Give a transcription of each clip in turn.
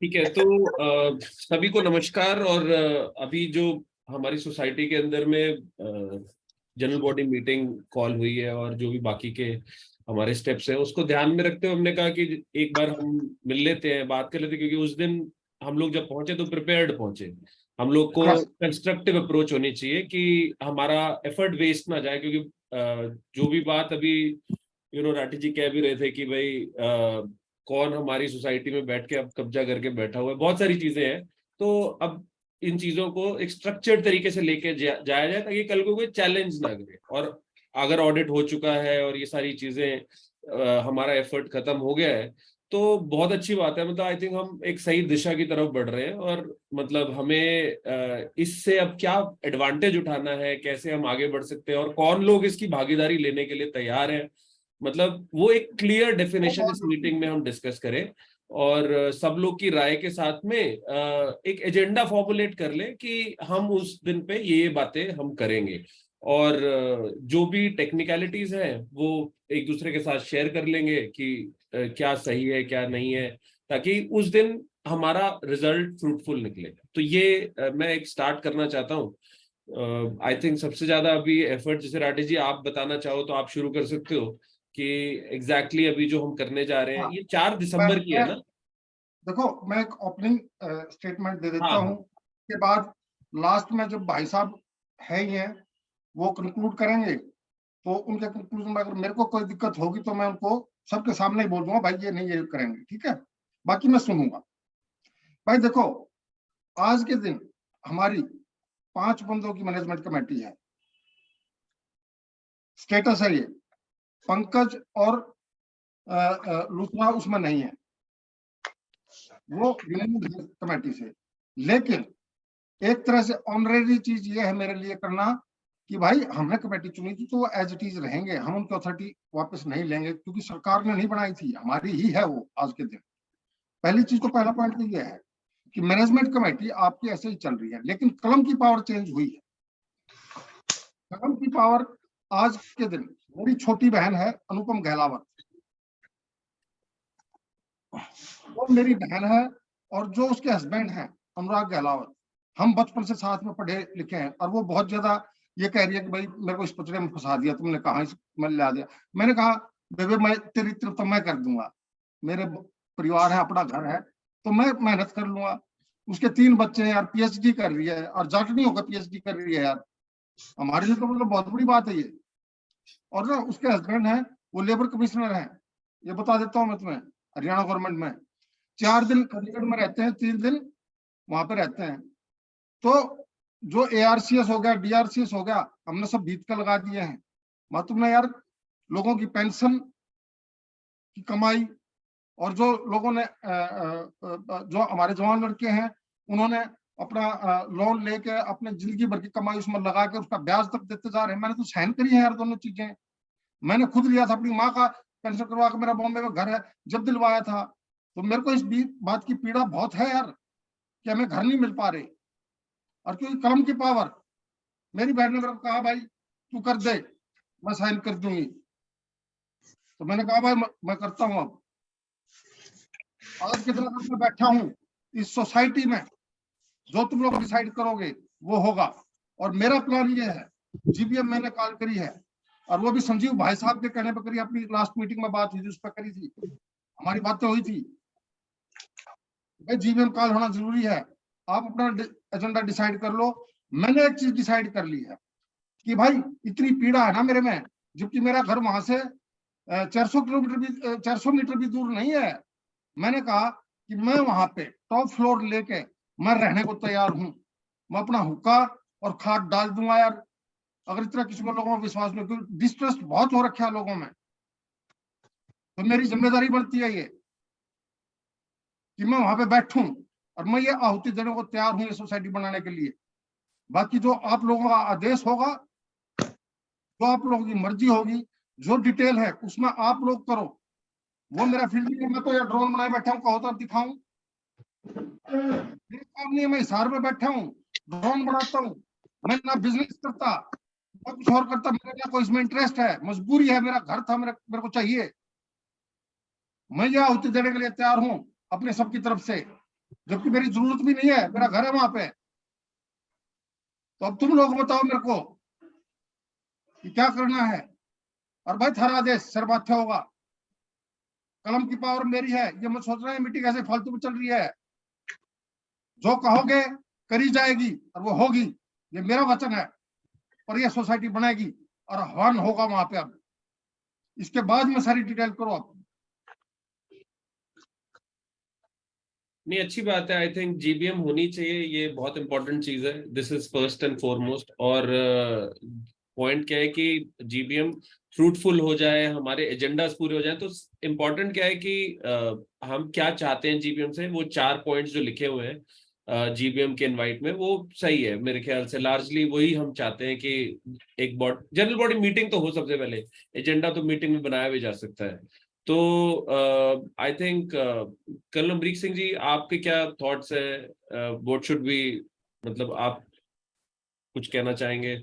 ठीक है, तो सभी को नमस्कार। और अभी जो हमारी सोसाइटी के अंदर में जनरल बॉडी मीटिंग कॉल हुई है और जो भी बाकी के हमारे स्टेप्स हैं उसको ध्यान में रखते हुए हमने कहा कि एक बार हम मिल लेते हैं, बात कर लेते हैं, क्योंकि उस दिन हम लोग जब पहुंचे तो प्रिपेयर्ड पहुंचे। हम लोग को Yes. कंस्ट्रक्टिव अप्रोच होनी चाहिए कि हमारा एफर्ट वेस्ट ना जाए, क्योंकि जो भी बात अभी राठी जी कह भी रहे थे कि भाई कौन हमारी सोसाइटी में बैठ के अब कब्जा करके बैठा हुआ है, बहुत सारी चीजें हैं। तो अब इन चीजों को एक स्ट्रक्चर्ड तरीके से लेके जाया जाए ताकि कल को कोई चैलेंज ना करे। और अगर ऑडिट हो चुका है और ये सारी चीजें हमारा एफर्ट खत्म हो गया है तो बहुत अच्छी बात है। मतलब आई थिंक हम एक सही दिशा की तरफ बढ़ रहे हैं और मतलब हमें इससे अब क्या एडवांटेज उठाना है, कैसे हम आगे बढ़ सकते हैं और कौन लोग इसकी भागीदारी लेने के लिए तैयार हैं, मतलब वो एक क्लियर डेफिनेशन इस मीटिंग में हम डिस्कस करें। और सब लोग की राय के साथ में एक एजेंडा फॉर्मुलेट कर ले कि हम उस दिन पे ये बातें हम करेंगे। और जो भी टेक्निकलिटीज हैं वो एक दूसरे के साथ शेयर कर लेंगे कि क्या सही है क्या नहीं है, ताकि उस दिन हमारा रिजल्ट फ्रूटफुल निकले। तो ये मैं एक स्टार्ट करना चाहता हूँ। आई थिंक सबसे ज्यादा अभी एफर्ट, जैसे राठी जी आप बताना चाहो तो आप शुरू कर सकते हो कि एग्जैक्टली अभी जो हम करने जा रहे हैं। हाँ, ये 4 दिसंबर की है ना? देखो, मैं एक ओपनिंग स्टेटमेंट दे देता हाँ हूँ। के बाद लास्ट में जब भाई साहब है ही हैं वो कंक्लूड करेंगे, तो उनके कंक्लूजन में अगर मेरे को कोई दिक्कत होगी तो मैं उनको सबके सामने ही बोल दूंगा, भाई ये नहीं, ये करेंगे, ठीक है। बाकी मैं सुनूंगा। भाई देखो, आज के दिन हमारी 5 बंदों की मैनेजमेंट कमेटी है। स्टेटस है ये, पंकज और लूथरा उसमें नहीं है, वो रिमूव है कमेटी से। लेकिन एक तरह से ऑनरेरी चीज ये है मेरे लिए करना कि भाई हमने कमेटी चुनी थी तो वो एज इट इज रहेंगे, हम उनकी अथॉरिटी वापस नहीं लेंगे, क्योंकि सरकार ने नहीं बनाई थी, हमारी ही है वो आज के दिन। पहली चीज तो पहला पॉइंट तो ये है कि मैनेजमेंट कमेटी आपकी ऐसे ही चल रही है, लेकिन कलम की पावर चेंज हुई है। कलम की पावर आज के दिन मेरी छोटी बहन है अनुपम गहलावत, वो मेरी बहन है, और जो उसके हस्बैंड हैं अनुराग गहलावत, हम बचपन से साथ में पढ़े लिखे हैं। और वो बहुत ज्यादा ये कह रही है कि भाई मेरे को इस पचड़े में फंसा दिया तुमने, कहा मैं ला दिया। मैंने कहा बेबे मैं तेरी तरफ तो मैं कर दूंगा, मेरे परिवार है, अपना घर है, तो मैं मेहनत कर लूंगा। उसके 3 बच्चे हैं यार, पीएचडी कर रही है, और जाटनी होकर पीएचडी कर रही है यार, हमारे लिए तो मतलब बहुत बड़ी बात है ये। और ना उसके हस्बैंड है वो लेबर कमिश्नर है, ये बता देता हूँ मैं तुम्हें, हरियाणा गवर्नमेंट में। 4 दिन चंडीगढ़ में रहते हैं, 3 दिन वहां पे रहते हैं। तो जो एआरसीएस हो गया, डीआरसीएस हो गया, हमने सब भीत का लगा दिए हैं। तुमने यार लोगों की पेंशन की कमाई, और जो लोगों ने जो हमारे जवान लड़के हैं उन्होंने अपना लोन लेके अपने जिंदगी भर की कमाई उसमें लगा के उसका ब्याज तक देते जा रहे हैं। मैंने तो सहन करी है यार दोनों चीजें। मैंने खुद लिया था, अपनी माँ का पेंशन करवा के, मेरा बॉम्बे में घर है, जब दिलवाया था। तो मेरे को इस बात की पीड़ा बहुत है यार कि हमें घर नहीं मिल पा रहे। और क्योंकि कलम की पावर, मेरी बहन ने मेरे को कहा भाई तू कर दे, मैं साइन कर दूंगी। तो मैंने कहा भाई मैं करता हूँ। अब आज के दिन मैं बैठा हूँ इस सोसाइटी में, जो तुम लोग डिसाइड करोगे वो होगा। और मेरा प्लान ये है, जीबीएम मैंने कॉल करी है, और वो भी संजीव भाई साहब के कहने पर करी, अपनी लास्ट मीटिंग में बात हुई थी उस पर करी थी, हमारी बातें हुई थी। भाई जीबीएम कॉल होना जरूरी है, आप अपना एजेंडा डिसाइड कर लो। मैंने एक चीज डिसाइड कर ली है कि भाई इतनी पीड़ा है ना मेरे में, जबकि मेरा घर वहां से 400 मीटर भी दूर नहीं है। मैंने कहा कि मैं वहां पे टॉप फ्लोर लेके मैं रहने को तैयार हूं, मैं अपना हुक्का और खाट डाल दूंगा यार, अगर इतना किसी को लोगों में विश्वास नहीं, क्योंकि डिस्ट्रस्ट बहुत हो रखा है लोगों में। तो मेरी जिम्मेदारी बनती है ये कि मैं वहां पे बैठूं, और मैं ये आहुति देने को तैयार हूं ये सोसाइटी बनाने के लिए। बाकी जो आप लोगों का आदेश होगा, जो आप लोगों की मर्जी होगी, जो डिटेल है उसमें आप लोग करो, वो मेरा फील्ड नहीं है। मैं तो यार ड्रोन बनाए बैठा हूँ, कहो तो दिखाऊं, काम नहीं है। मैं हिसार में बैठा हूँ, ड्रोन बनाता हूँ, मैं ना बिजनेस करता ना कुछ और करता, मेरा ना कोई इसमें इंटरेस्ट है, मजबूरी है, मेरा घर था, मेरे को चाहिए। मैं यह आहुति देने के लिए तैयार हूँ अपने सबकी तरफ से। जबकि मेरी जरूरत भी नहीं है, मेरा घर है वहां पे। तो अब तुम लोग बताओ मेरे को कि क्या करना है। और भाई थारा आदेश सर माथे होगा, कलम की पावर मेरी है। ये मत सोच रहे हैं मीटिंग ऐसे फालतू में चल रही है। जो कहोगे करी जाएगी और वो होगी, ये मेरा वचन है। और ये सोसाइटी बनेगी और आह्वान होगा वहां पे। अब इसके बाद में सारी डिटेल करो आप। नहीं, अच्छी बात है। आई थिंक जीबीएम होनी चाहिए, ये बहुत इंपॉर्टेंट चीज है। This is first and foremost. और पॉइंट क्या है कि जीबीएम फ्रूटफुल हो जाए, हमारे एजेंडास पूरे हो जाए। तो इम्पोर्टेंट क्या है कि हम क्या चाहते हैं जीबीएम से। वो 4 पॉइंट्स जो लिखे हुए हैं जीबीएम के इनवाइट में, वो सही है मेरे ख्याल से। लार्जली वही हम चाहते हैं कि एक जनरल बॉडी मीटिंग तो हो सबसे पहले, एजेंडा तो मीटिंग में बनाया भी जा सकता है। तो I think colonel Amrik Singh ji, आपके क्या थॉट्स है? व्हाट शुड बी, मतलब आप कुछ कहना चाहेंगे?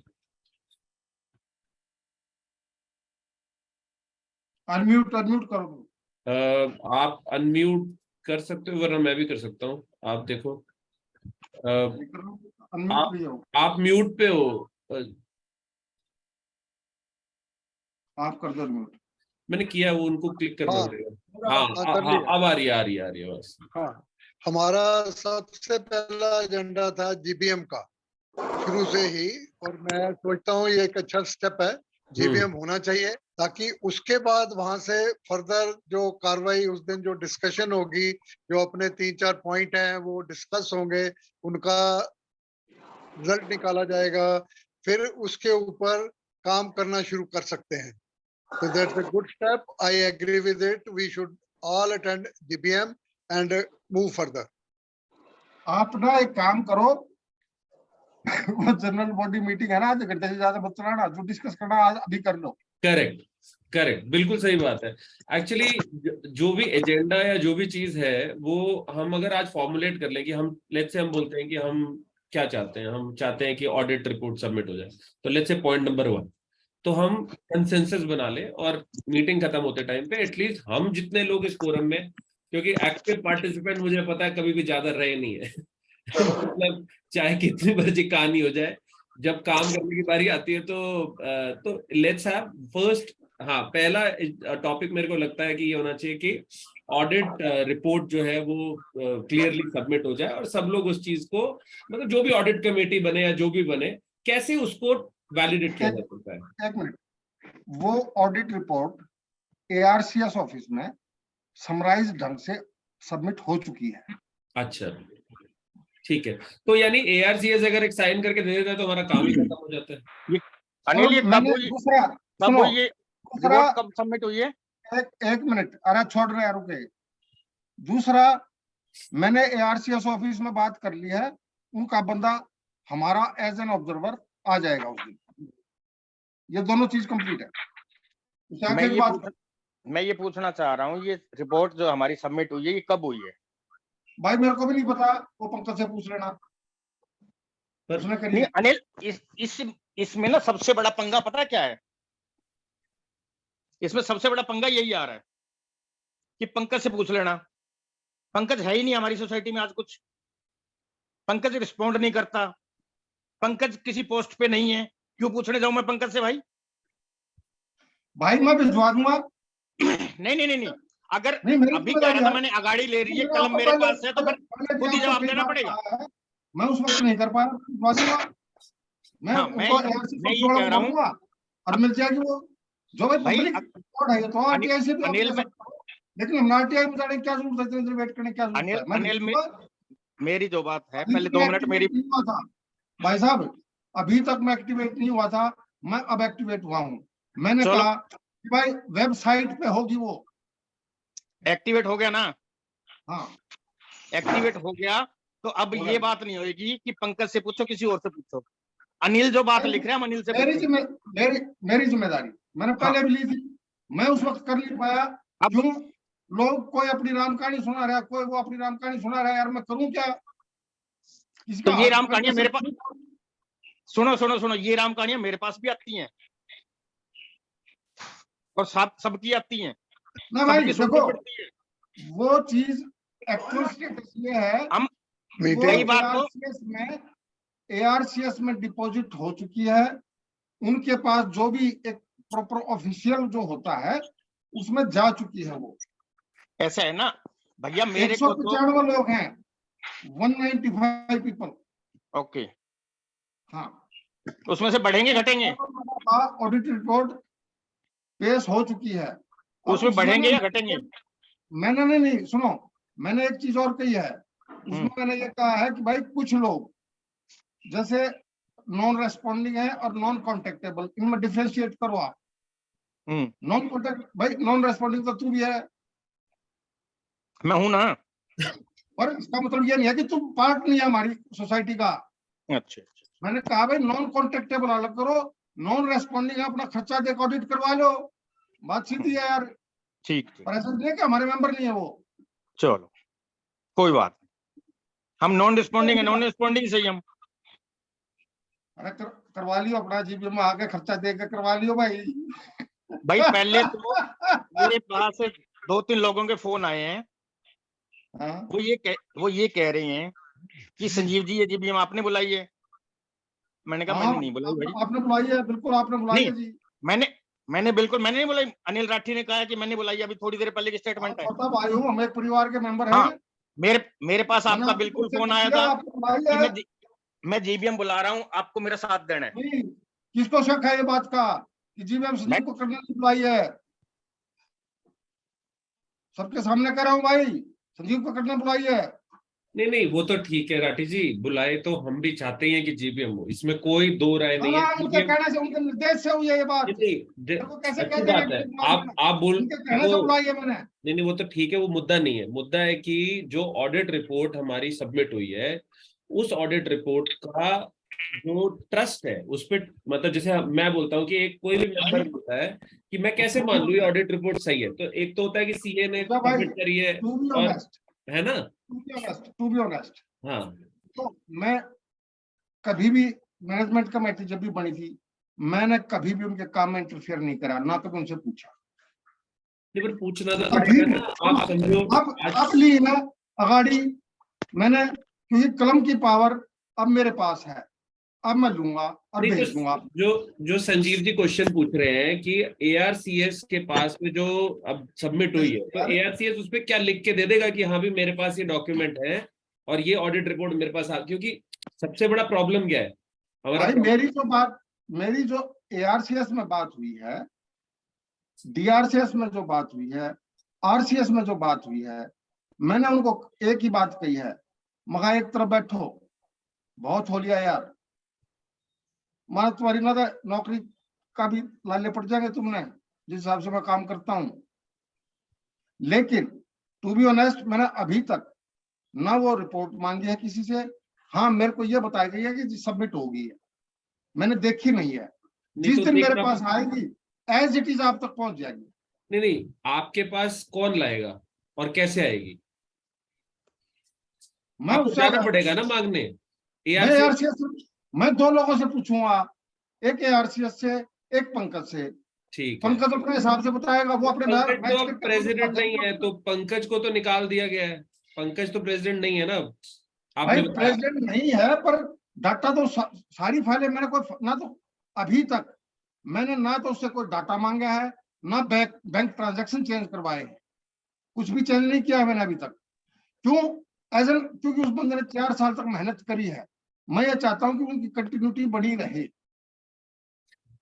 अनम्यूट करो। आप अनम्यूट कर सकते हो, वरना मैं भी कर सकता हूँ, आप देखो। अनम्यूट आप नहीं हो, आप म्यूट पे हो। आप कर दो अनम्यूट। मैंने किया, वो उनको क्लिक करना हाँ पड़ेगा। हाँ हाँ कर लिया। अब आ रही है, आ रही है, आ रही है बस। हाँ, हमारा सबसे पहला एजेंडा था जीबीएम का शुरू से ही, और मैं सोचता हूँ ये एक अच्छा स्टेप है। जीबीएम होना चाहिए ताकि उसके बाद वहां से फर्दर जो कार्रवाई, उस दिन जो डिस्कशन होगी, जो अपने 3-4 पॉइंट हैं वो डिस्कस होंगे, उनका रिजल्ट निकाला जाएगा, फिर उसके ऊपर काम करना शुरू कर सकते हैं। So that's a good step. I agree with it. We should all attend GBM and move further. आप ना एक काम करो, वो जनरल बॉडी मीटिंग है ना, आधे घंटे से ज्यादा मत चलाना। जो डिस्कस करना आज अभी कर लो। करेक्ट, करेक्ट, बिल्कुल सही बात है। एक्चुअली जो भी एजेंडा या जो भी चीज है, वो हम अगर आज फॉर्मुलेट कर लें कि हम लेट्स से हम बोलते हैं कि हम क्या चाहते हैं। हम चाहते हैं कि ऑडिट रिपोर्ट सबमिट हो जाए। तो लेट्स से पॉइंट नंबर 1, तो हम कंसेंसस बना ले, और मीटिंग खत्म होते टाइम पे एटलीस्ट हम जितने लोग इस फोरम में, क्योंकि एक्टिव पार्टिसिपेंट मुझे पता है कभी भी ज्यादा रहे नहीं है मतलब चाहे कितनी मर्जी कहानी हो जाए, जब काम करने की बारी आती है तो लेट्स हैव फर्स्ट। हाँ, पहला टॉपिक मेरे को लगता है कि ये होना चाहिए कि ऑडिट रिपोर्ट जो है वो क्लियरली सबमिट हो जाए, और सब लोग उस चीज को, मतलब जो भी ऑडिट कमेटी बने या जो भी बने, कैसे उसको वैलिडेट किया जा सकता है। एक मिनट, वो ऑडिट रिपोर्ट एआरसीएस ऑफिस में समराइज ढंग से सबमिट हो चुकी है। अच्छा, ठीक है। तो यानी एआरसीएस अगर एक साइन करके दे देता है तो हमारा काम ही खत्म हो जाता है। ये अनिल, ये कब हुई, दूसरा कब सुनो, हुई ये दूसरा रिपोर्ट, कब सबमिट हुई है? एक मिनट, अरे छोड़ रहे हैं, रुके। दूसरा, मैंने एआरसीएस ऑफिस में बात कर ली है, उनका बंदा हमारा एज एन ऑब्जर्वर आ जाएगा उस दिन। ये दोनों चीज कंप्लीट है। उससे आगे की बात, मैं ये पूछना चाह रहा हूँ, ये रिपोर्ट जो हमारी सबमिट हुई है, ये कब हुई है? भाई मेरे को भी नहीं पता, वो पंकज से पूछ लेना, उसने करी नहीं है। अनिल, इसमें ना सबसे बड़ा पंगा पता क्या है? इसमें सबसे बड़ा पंगा यही आ रहा है कि पंकज से पूछ लेना। पंकज है ही नहीं हमारी सोसाइटी में आज कुछ। पंकज रिस्पॉन्ड नहीं करता, पंकज किसी पोस्ट पे नहीं है। क्यों पूछने जाऊं मैं पंकज से? भाई मैं भिजवा दूंगा। नहीं नहीं नहीं नहीं, अगर नहीं, मेरी अभी कह रहा था मैंने अगाड़ी ले रही है, कलम मेरे पास है, तो फिर खुद ही जवाब देना पड़ेगा। मैं उस वक्त नहीं कर पाया, भिजवा दूंगा मैं। हाँ, उनको मैं ये कह रहा हूँ और मिल जाएगी वो। जो भाई भाई, पब्लिक रिकॉर्ड है, तो आरटीआई से भी आप अनिल ले सकते हो। लेकिन हम आरटीआई में जाने की क्या जरूरत है, इतनी देर वेट करने की क्या जरूरत है? मैं अनिल मेरी जो बात है, अभी पहले तक 2 मैं मिनट एक्टिवेट मेरी। नहीं हुआ था भाई साहब, अभी तक मैं एक्टिवेट नहीं हुआ था। मैं अब एक्टिवेट हुआ हूँ। मैंने कहा कि भाई वेबसाइट पे होगी वो। एक्टिवेट हो गया ना? हाँ, एक्टिवेट हो गया, तो अब ये बात नहीं होगी कि पंकज से पूछो, किसी और से पूछो। अनिल जो बात लिख रहे हैं, हम अनिल से मेरी जिम्मेदारी मैंने पहले भी ली थी। मैं उस वक्त कर नहीं पाया। क्यों? लोग कोई अपनी राम कहानी सुना रहा है, कोई वो अपनी राम कहानी सुना रहा है। यार मैं करूं क्या? तो ये राम कहानियां मेरे पास, सुनो सुनो सुनो, ये राम कहानियां मेरे पास भी आती हैं, और सबकी आती हैं, ना भाई सबकी सुननी देखो, पड़ती है। वो चीज एक्चुअल स्टेटस ये है हम वो मीटिंग कई बार तो ARCS में डिपॉजिट हो चुकी है, उनके पास जो भी एक प्रॉपर ऑफिशियल जो होता है उसमें जा चुकी है वो। ऐसा है ना भैया, मेरे को तो 195 लोग हैं, 195 पीपल। ओके, हाँ, उसमें से बढ़ेंगे घटेंगे, ऑडिट रिपोर्ट पेश हो चुकी है। और उसमें बढ़ेंगे या घटेंगे? मैंने नहीं सुनो, मैंने एक चीज और कही है उसमें, मैंने ये कहा है कि भाई कुछ लोग जैसे नॉन रेस्पॉन्डिंग है और नॉन कॉन्टेक्टेबल, इनमें डिफरेंशिएट करो आप। नॉन कॉन्टेक्ट भाई, नॉन रेस्पॉन्डिंग तो तू भी है, मैं हूं ना। और इसका मतलब ये नहीं है कि तुम पार्ट नहीं है हमारी सोसाइटी का। अच्छा, मैंने कहा भाई नॉन कॉन्टेक्टेबल अलग करो, नॉन रेस्पॉन्डिंग अपना खर्चा देकर ऑडिट करवा लो, बात सीधी है यार। ठीक, और ऐसा नहीं है कि हमारे मेंबर नहीं है वो। चलो कोई बात नहीं, हम नॉन रिस्पॉन्डिंग है, नॉन रिस्पॉन्डिंग सही हम। अरे करवा लियो अपना जीबीएम में आके खर्चा दे के करवा लियो भाई। भाई पहले तो मेरे पास 2-3 लोगों के फोन आए हैं, हाँ, वो ये कह रहे हैं कि संजीव जी ये जीबीएम आपने बुलाई है। मैंने कहा मैंने नहीं बुलाई भाई। आपने बुलाई है, बिल्कुल आपने बुलाई है जी। मैंने बिल्कुल मैंने नहीं बुलाई। अनिल राठी ने कहा कि मैंने बुलाई है, अभी थोड़ी देर पहले की स्टेटमेंट है। पता भाई हूँ, हम एक परिवार के मेंबर हैं। हाँ, मेरे पास मैंने आपका आपको बिल्कुल पूछा फोन तो आया किया, था आपने बुलाई कि है। मैं जीबीएम बुला रहा हूँ, आपको मेरा साथ देना है। नहीं, किसको शक है ये बात का कि जीबीएम संजीव को करने की बुलाई है? सबके सामने कह रहा हूँ भाई, संजीव को करने बुलाई है। नहीं वो तो ठीक है राठी जी, बुलाए तो हम भी चाहते हैं कि जीबीएम हो, इसमें कोई दो राय नहीं है। उनके जीबीएम कहने से, उनके निर्देश से हुई है ये बात। नहीं, वो कैसे अच्छी कहते बात है, हैं आप बोल उनके कहने से वो बुलाई है मैंने। नहीं वो तो ठीक है, वो मुद्दा नहीं है। मुद्दा है कि जो ऑडिट रिपोर्ट हमारी सबमिट हुई है, उस ऑडिट रिपोर्ट का जो ट्रस्ट है उस पे, मतलब जैसे मैं बोलता हूँ कि एक कोई भी मेंबर बोलता है कि मैं कैसे मान लूँ ये ऑडिट रिपोर्ट सही है, तो एक तो होता है कि सीए ने भाई, सबमिट करी है, टू बी और ऑनेस्ट, है ना। टू बी ऑनेस्ट, हाँ, तो मैं कभी भी मैनेजमेंट कमेटी जब भी बनी थी, मैंने कभी भी उनके काम में इंटरफेयर नहीं करा, ना कभी उनसे पूछा। नहीं पर पूछना तो अभी पड़ेगा ना। आप समझो अब ली ना अगाड़ी मैंने, क्योंकि कलम की पावर अब मेरे पास है, अब मैं लूंगा और नहीं, भेज दूंगा। तो जो संजीव जी क्वेश्चन पूछ रहे हैं कि एआरसीएस के पास में जो अब सबमिट हुई है, तो एआरसीएस उस पर क्या लिख के दे देगा कि हाँ भी मेरे पास ये डॉक्यूमेंट है और ये ऑडिट रिपोर्ट मेरे पास आ, क्योंकि सबसे बड़ा प्रॉब्लम क्या है हमारा भाई मेरी जो एआरसीएस में बात हुई है, डीआरसीएस में जो बात हुई है, आरसीएस में जो बात हुई है, मैंने उनको एक ही बात कही है, मगर एक तरफ बैठो, बहुत हो लिया यार, माना तुम्हारी ना नौकरी का भी लाले पड़ जाएंगे तुमने, जिस हिसाब से मैं काम करता हूं। लेकिन टू बी ऑनेस्ट, मैंने अभी तक ना वो रिपोर्ट मांगी है किसी से। हाँ, मेरे को ये बताई गई है कि सबमिट हो गई है, मैंने देखी नहीं है। जिस तो दिन मेरे पास आएगी एज इट इज आप तक पहुंच जाएगी। नहीं आपके पास कौन लाएगा और कैसे आएगी? मैं आपको उससे जाना पड़ेगा ना मांगने। मैं एआरसीएस मैं 2 लोगों से पूछूंगा, एक एआरसीएस से, एक पंकज से। ठीक है, पंकज अपने हिसाब से बताएगा, वो अपने पंकज मैच तो करके प्रेसिडेंट नहीं है, तो पंकज को तो निकाल दिया गया है। पंकज तो प्रेसिडेंट नहीं है ना, आपने भाई बताया। प्रेसिडेंट नहीं है, पर डाटा तो सारी फाइलें मैंने कोई ना तो अभी तक मैंने ना तो उससे कोई डाटा मांगा है, ना बैंक ट्रांजैक्शन चेंज करवाए हैं, कुछ भी चेंज नहीं किया है मैंने अभी तक। क्यों? क्योंकि उस बंदे ने 4 साल तक मेहनत करी है। मैं ये चाहता हूं कि उनकी कंटिन्यूटी बनी रहे।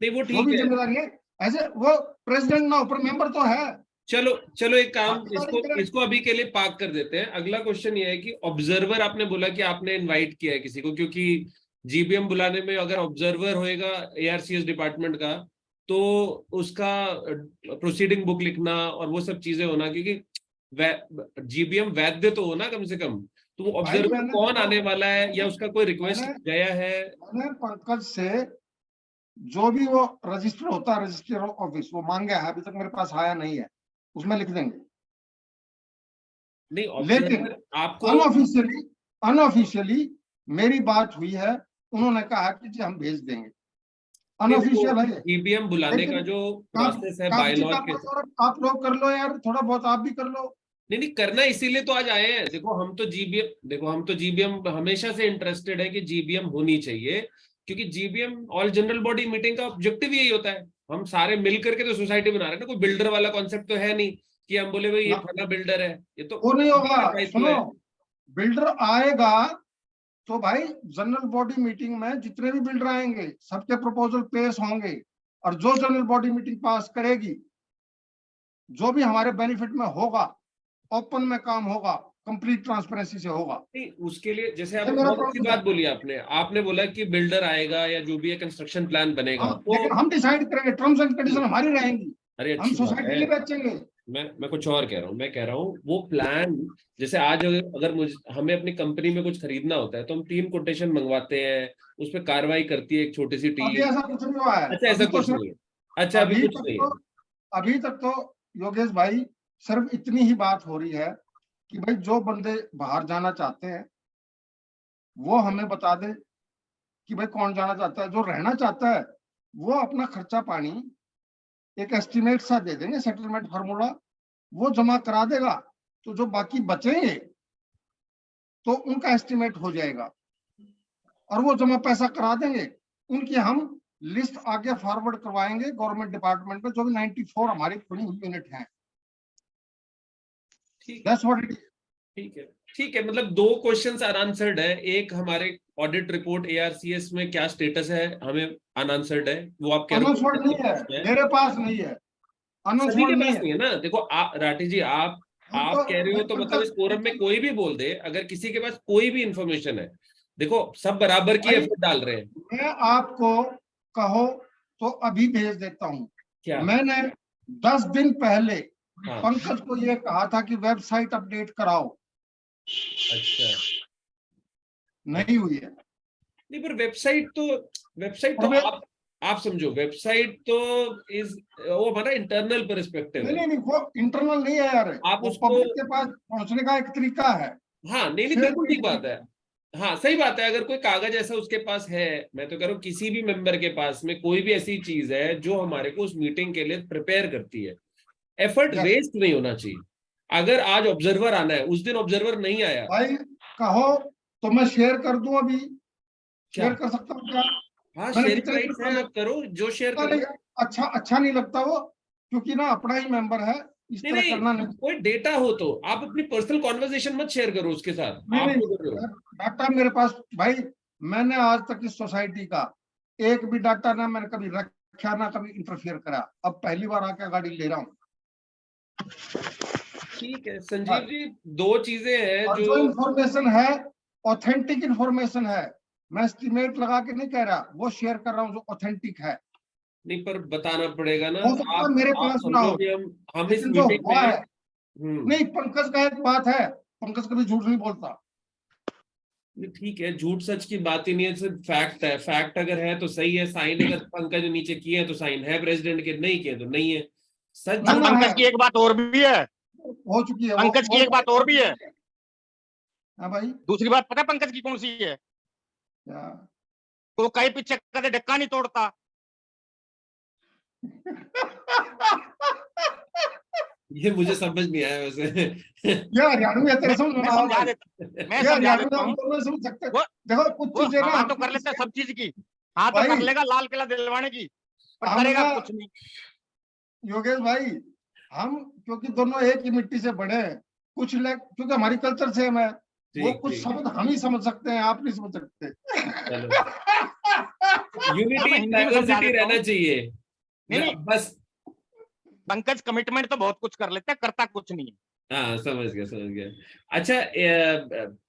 नहीं वो जो ठीक भी है, जिम्मेदारी है, ऐसे वो प्रेसिडेंट ना ऊपर मेंबर तो है। चलो एक काम, बाकी इसको अभी के लिए पार्क कर देते हैं। अगला क्वेश्चन ये है कि ऑब्जर्वर, आपने बोला कि आपने इनवाइट किया है किसी को, क्योंकि जीबीएम बुलाने में अगर ऑब्जर्वर होएगा एआरसीएस डिपार्टमेंट का, तो उसका प्रोसीडिंग बुक लिखना और वो सब चीजें होना, क्योंकि जीबीएम वैध तो हो ना कम से कम। तो वो भाई ऑब्जर्वर मैंने कौन आने वाला है, या उसका कोई रिक्वेस्ट मैंने गया है? मैंने पंकज से जो भी वो रजिस्टर होता है, रजिस्टर ऑफिस, वो मांगा है, अभी तक मेरे पास आया नहीं है, उसमें लिख देंगे। नहीं, लेकिन ऑब्जर्वर आपको अनऑफिशियली मेरी बात हुई है, उन्होंने कहा कि जी हम भेज देंगे, अनऑफिशियल है। जीबीएम बुलाने का लेकिन जो प्रोसेस है कागजी बायलॉज काम के, आप लोग कर लो यार, थोड़ा बहुत आप भी कर लो। नहीं करना इसीलिए तो आज आए हैं। देखो हम तो जीबीएम हमेशा से इंटरेस्टेड है कि जीबीएम होनी चाहिए, क्योंकि GBM all general body meeting का ऑब्जेक्टिव यही होता है। हम सारे मिल करके तो सोसाइटी बना रहे हैं ना, कोई बिल्डर वाला कॉन्सेप्ट तो है नहीं कि हम बोले भाई ये ना। फला बिल्डर है, ये तो वो नहीं होगा। दायित्व सुनो, है। बिल्डर आएगा तो भाई जनरल बॉडी मीटिंग में जितने भी बिल्डर आएंगे सबके प्रपोजल पेश होंगे, और जो जनरल बॉडी मीटिंग पास करेगी, जो भी हमारे बेनिफिट में होगा, ओपन में काम होगा, कंप्लीट ट्रांसपेरेंसी से होगा। नहीं, उसके लिए जैसे आप ये मेरा बहुत अच्छी प्रॉब्लम है। बात बोली आपने बोला कि बिल्डर आएगा या जो भी है कंस्ट्रक्शन प्लान बनेगा, तो लेकिन हम डिसाइड करेंगे, टर्म्स एंड कंडीशन हमारी रहेंगी, अरे हम अच्छी बात सोसाइटी है। नहीं बेचेंगे। मैं कुछ और कह रहा हूँ, मैं कह रहा हूँ वो प्लान, जैसे आज अगर मुझे हमें अपनी कंपनी में कुछ खरीदना होता है तो हम 3 कोटेशन मंगवाते हैं, उस पर कार्रवाई करती है एक छोटी सी अभी टीम। ऐसा कुछ नहीं हुआ है। अच्छा, ऐसा अभी तो कुछ सिर्फ, नहीं है। अच्छा, अभी अभी कुछ तक नहीं तो है। अभी तक तो योगेश भाई सिर्फ इतनी ही बात हो रही है कि भाई जो बंदे बाहर जाना चाहते हैं वो हमें बता दे कि भाई कौन जाना चाहता है। जो रहना चाहता है वो अपना खर्चा पानी एक एस्टिमेट सा दे देंगे, सेटलमेंट फार्मूला वो जमा करा देगा, तो जो बाकी बचेंगे तो उनका एस्टिमेट हो जाएगा और वो जमा पैसा करा देंगे। उनकी हम लिस्ट आगे फॉरवर्ड करवाएंगे गवर्नमेंट डिपार्टमेंट में, जो भी 94 हमारी खुली हुई यूनिट हैं। ठीक है, दैट्स व्हाट इट इज। ठीक है। मतलब 2 क्वेश्चंस अनआंसर्ड है। एक, हमारे ऑडिट रिपोर्ट एआरसीएस में क्या स्टेटस है, हमें अनआंसर्ड है। वो आप कह रहे अनाउंसमेंट नहीं है, हो मेरे पास नहीं है, सभी के अनाउंसमेंट नहीं पास है। नहीं है ना। देखो राठी जी, आप हम तो कह रहे हो तो मतलब इस फोरम में कोई भी बोल दे, अगर किसी के पास कोई भी इंफॉर्मेशन है, देखो सब बराबर की भाई, एफर्ट डाल रहे हैं। मैं आपको कहो तो अभी भेज देता हूँ। क्या? मैंने 10 दिन पहले हाँ, पंकज को ये कहा था कि वेबसाइट अपडेट कराओ, अच्छा। नहीं हुई है। नहीं, पर वेबसाइट तो और वे आप समझो, वेबसाइट तो वो हमारा इंटरनल पर्सपेक्टिव नहीं है। नहीं नहीं, वो इंटरनल नहीं है यार, आप वो उसको, पब्लिक के पास पहुंचने का एक तरीका है। हाँ, नहीं शेयर बिल्कुल ठीक बात है। हाँ, सही बात है। अगर कोई कागज ऐसा उसके पास है, मैं तो कह रहा हूँ किसी भी मेंबर के पास में कोई भी ऐसी चीज है जो हमारे को उस मीटिंग के लिए प्रिपेयर करती है, एफर्ट यस वेस्ट नहीं होना चाहिए। अगर आज ऑब्जर्वर आना है, उस दिन ऑब्जर्वर नहीं आया, भाई, कहो तो मैं शेयर कर दूं अभी, क्या? शेयर कर सकता हूँ क्या? हाँ, मैंने शेयरिंग कितने राइट्स है, आप करो जो शेयर नहीं, करना है। अच्छा नहीं लगता वो, क्योंकि ना अपना ही मेंबर है, इस नहीं तरह नहीं, करना नहीं। कोई डेटा हो तो आप अपनी पर्सनल कॉन्वर्सेशन मत शेयर करो उसके साथ, नहीं आप नहीं, जो कर रहे हो। डाटा मेरे पास भाई, मैंने आज तक इस सोसाइटी का एक भी डाटा ना मैंने कभी रखा ना कभी इंटरफियर करा, अब पहली बार आके गाड़ी ले रहा हूँ। ठीक है संजीव जी, 2 चीजें हैं और जो, जो इंफॉर्मेशन है ऑथेंटिक इंफॉर्मेशन है, मैं एस्टिमेट लगा के नहीं कह रहा, वो शेयर कर रहा हूँ जो ऑथेंटिक है। नहीं पर बताना पड़ेगा ना। हो सकता है आप मेरे आप पास ना समझो हो, कि हम इस लेकिन जो मीटिंग हुआ में, है, नहीं पंकज का एक बात है, पंकज कभी झूठ नहीं बोलता। ठीक है, झूठ सच की बात ही नहीं है, सिर्फ फैक्ट है। फैक्ट अगर है तो सही है, साइन अगर पंकज ने नीचे किए हैं तो साइन है, प्रेसिडेंट के नहीं किए तो नहीं है। सच ना अब झूठ, ना है, पंकज की एक बात और भी है, हो चुकी है वो पंकज की एक बात और भी है। हाँ भाई, दूसरी बात पता है पंकज की कौन सी है? क्या? तो कई पीछे कदे ढक्का नहीं तोड़ता। ये मुझे समझ नहीं आया वैसे। ये हरियाणवी है, तेरे समझ में मैं ना आ समझा भाई, देता मैं ये समझा हरियाणवी देता हम हूँ। दोनों समझ सकते हैं। वो देखो कुछ वो चीजें ना हाँ हम तो कर लेते हैं सब चीज की, हाँ तो भाई, कर लेगा लाल किला दिलवाने की, पर हम करेगा ना कुछ नहीं। योगेश भाई, हम क्योंकि दोनों एक ही मिट्टी से बड़े हैं, कुछ क्योंकि हमारी कल्चर सेम है, वो ठीक कुछ ठीक, शब्द हम ही समझ सकते हैं, आप नहीं समझ सकते। चलो, हाँ यूनिटी मैं हिंदी में समझा डाइवर्सिटी देता हूँ। रहना चाहिए। नहीं नहीं, बस, पंकज कमिटमेंट तो बहुत कुछ कर लेता है, करता कुछ नहीं है। हाँ समझ गया। अच्छा,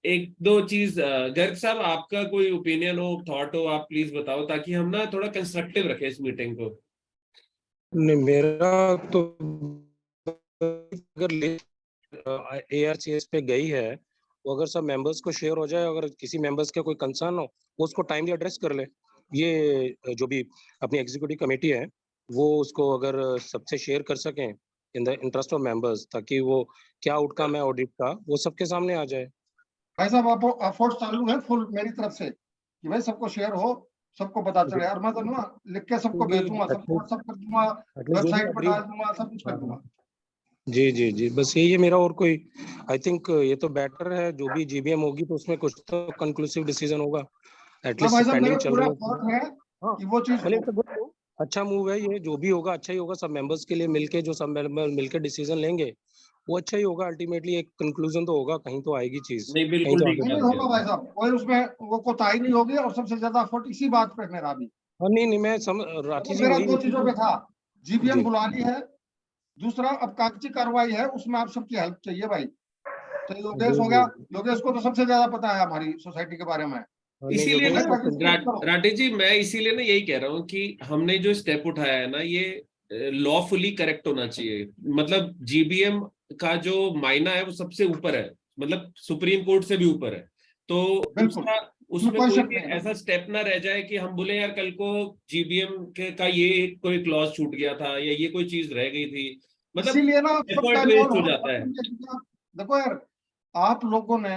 1-2 चीज, गर्ग साहब आपका कोई ओपिनियन हो, थॉट हो, आप प्लीज बताओ, ताकि हम ना थोड़ा कंस्ट्रक्टिव रखें इस मीटिंग को। नहीं, मेरा तो अगर ARCS पे गई है तो अगर सब मेंबर्स को शेयर हो जाए, अगर किसी मेंबर्स का कोई कंसर्न हो वो उसको टाइमली एड्रेस कर ले। ये जो भी अपनी एग्जीक्यूटिव कमेटी है वो उसको अगर सबसे शेयर कर सकें in the interest of members, ताकि वो क्या आउटकम है ऑडिट का वो सबके सामने आ जाए। भाई साहब आप एफर्ट चालू है फुल मेरी तरफ से कि भाई सबको शेयर हो, सबको पता चले यार। मैं तो ना लिख के सबको भेज दूंगा, सबको व्हाट्सअप कर दूंगा, एटलीस्ट जो भी वेबसाइट पर अग्री, डाल दूंगा, सब कुछ कर दूंगा। जी बस यही है मेरा, और कोई आई थिंक ये तो बेटर है, जो भी जीबीएम होगी तो उसमें कुछ तो कंक्लूसिव डिसीजन होगा, हाँ एटलीस्ट भाई साहब, मेरा पेंडिंग चल पूरा रही है। थॉट है हाँ, कि वो चीज चलिए हो। तो good है। अच्छा मूव है ये, जो भी होगा अच्छा ही होगा, सब मेंबर्स के लिए मिलके, जो सब मेंबर मिलके डिसीजन लेंगे वो अच्छा ही होगा, अल्टीमेटली एक कंक्लूजन तो होगा, कहीं तो आएगी चीज, नहीं, कहीं बिल्कुल तो ठीक आगे नहीं नहीं बात बढ़ेगा। होगा भाई है। साहब, कोई उसमें वो कोताही नहीं होगी, और सबसे ज्यादा एफर्ट इसी बात पे मेरा भी, हाँ नहीं मैं समझ, राठी मतलब जी मेरा वही दो चीजों पे था। जीबीएम जी बुला ली है, दूसरा अब कागजी कार्रवाई है, उसमें आप सबकी हेल्प चाहिए भाई। तो योगेश जी हो जी गया, योगेश को तो सबसे ज्यादा पता है हमारी सोसाइटी के बारे में। हाँ, नहीं इसीलिए ना योगेश को ताकि इसको करो। राठी जी, मैं इसीलिए ना यही कह रहा हूँ कि हमने जो स्टेप उठाया है ना, ये लॉफुली करेक्ट होना चाहिए। मतलब जीबीएम का जो मायना है वो सबसे ऊपर है, मतलब सुप्रीम कोर्ट से भी ऊपर है। तो बिल्कुल, उसका, इसमें उसमें कोई कोई शक भी नहीं है। ऐसा स्टेप ना रह जाए कि हम बोले यार कल को जीबीएम के का ये कोई क्लॉज छूट गया था या ये कोई चीज रह गई थी, मतलब इसीलिए ना आप सबका एफर्ट इन्वॉल्व वेस्ट हो होना जाता बहुत है। जरूरी है, क्योंकि देखो यार, आप लोगों ने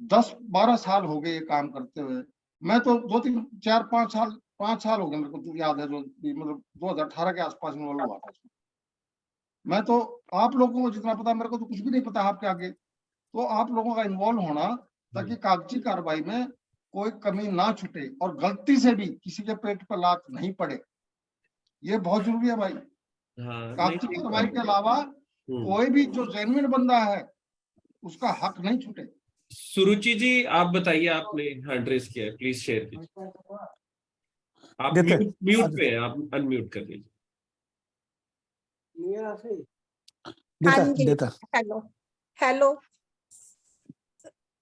10-12 साल हो गए ये काम करते हुए। मैं तो 2-3-4-5 साल, 5 साल हो गए मेरे को तो याद है, जो मतलब 2018 के आसपास इन्वॉल्व हुआ था इसमें। मैं तो, आप लोगों को जितना पता, मेरे को तो कुछ भी नहीं पता आपके आगे। तो आप लोगों का इन्वॉल्व होना, ताकि कागजी कार्रवाई में कोई कमी ना छूटे और गलती से भी किसी के पेट पर लात नहीं पड़े, ये बहुत जरूरी है भाई। हाँ, नहीं कागजी ठीक कार्रवाई बात के है। अलावा हम्म। कोई भी जो जेन्युइन बंदा है उसका हक नहीं छूटे। सुरुचि जी, आप बताइए, आपने हैंड रेस किया है, प्लीज शेयर कीजिए। आप देते म्यूट म्यूट पे हैं, आप अनम्यूट कर लीजिए। देता हाँ जी। देता हेलो हेलो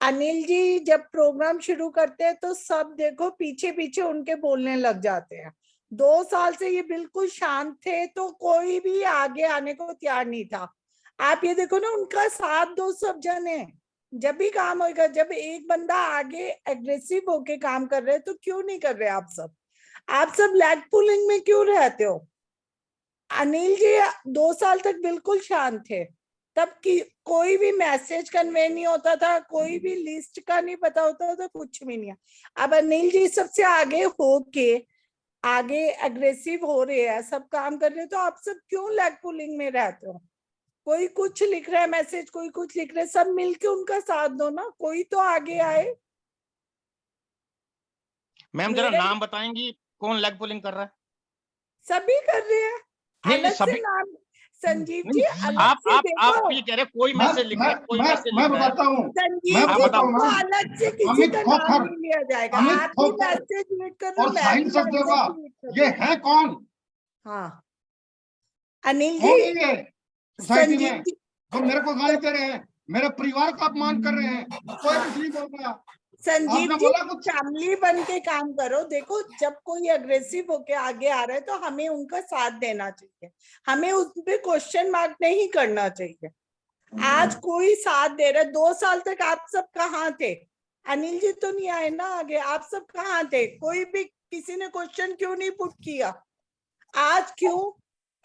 अनिल जी, जब प्रोग्राम शुरू करते हैं तो सब देखो पीछे पीछे उनके बोलने लग जाते हैं। 2 साल से ये बिल्कुल शांत थे, तो कोई भी आगे आने को तैयार नहीं था। आप ये देखो ना, उनका साथ दो सब जने। जब भी काम होगा, जब एक बंदा आगे एग्रेसिव होके काम कर रहे हैं, तो क्यों नहीं कर रहे आप सब? आप सब लेग पुलिंग में क्यों रहते हो? अनिल जी 2 साल तक बिल्कुल शांत थे, तब की कोई भी मैसेज कन्वे नहीं होता था, कोई भी लिस्ट का नहीं पता होता था, कुछ भी नहीं। अब अनिल जी सबसे आगे होके आगे एग्रेसिव हो रहे हैं, सब काम कर रहे हैं, तो आप सब क्यों लेग पुलिंग में रहते हो? कोई कुछ लिख रहा है मैसेज, कोई कुछ लिख रहा है, सब मिलके उनका साथ दो ना, कोई तो आगे आए। मैम जरा मेरे नाम बताएंगी कौन लेग पुलिंग कर रहा है? सभी कर रहे हैं, नहीं अलग से सभी नाम। संजीव नहीं, जी अलग से आप देखो। ये कह रहे कोई मैं मैसेज लिख मैं रहा है, कोई मैं मैसेज मैं लिख रहा है। बताता हूँ, मैं संजीव हाँ जी बताता बताओ। हूँ को ना। अलग से किसी अमित का नाम खोखर, नहीं लिया जाएगा। अमित आप भी खोखर मैसेज रीड कर रहे और हो, मैं भी साहिल मैसेज सचदेवा, रीड कर ये रही हूँ। है कौन? हाँ अनिल जी, कौन है ये सोसाइटी संजीव में जी, जो मेरे को गाली दे रहे हैं, मेरे परिवार का अपमान कर रहे हैं? कोई कुछ नहीं बोल रहा। संजीव आपने जी बोला कुछ? फैमिली बन के काम करो। देखो, जब कोई अग्रेसिव होके आगे आ रहा है तो हमें उनका साथ देना चाहिए, हमें उस पे क्वेश्चन मार्क नहीं करना चाहिए। आज कोई साथ दे रहा है। 2 साल तक आप सब कहाँ थे? अनिल जी तो नहीं आए ना आगे, आप सब कहाँ थे? कोई भी किसी ने क्वेश्चन क्यों नहीं पुट किया? आज क्यों,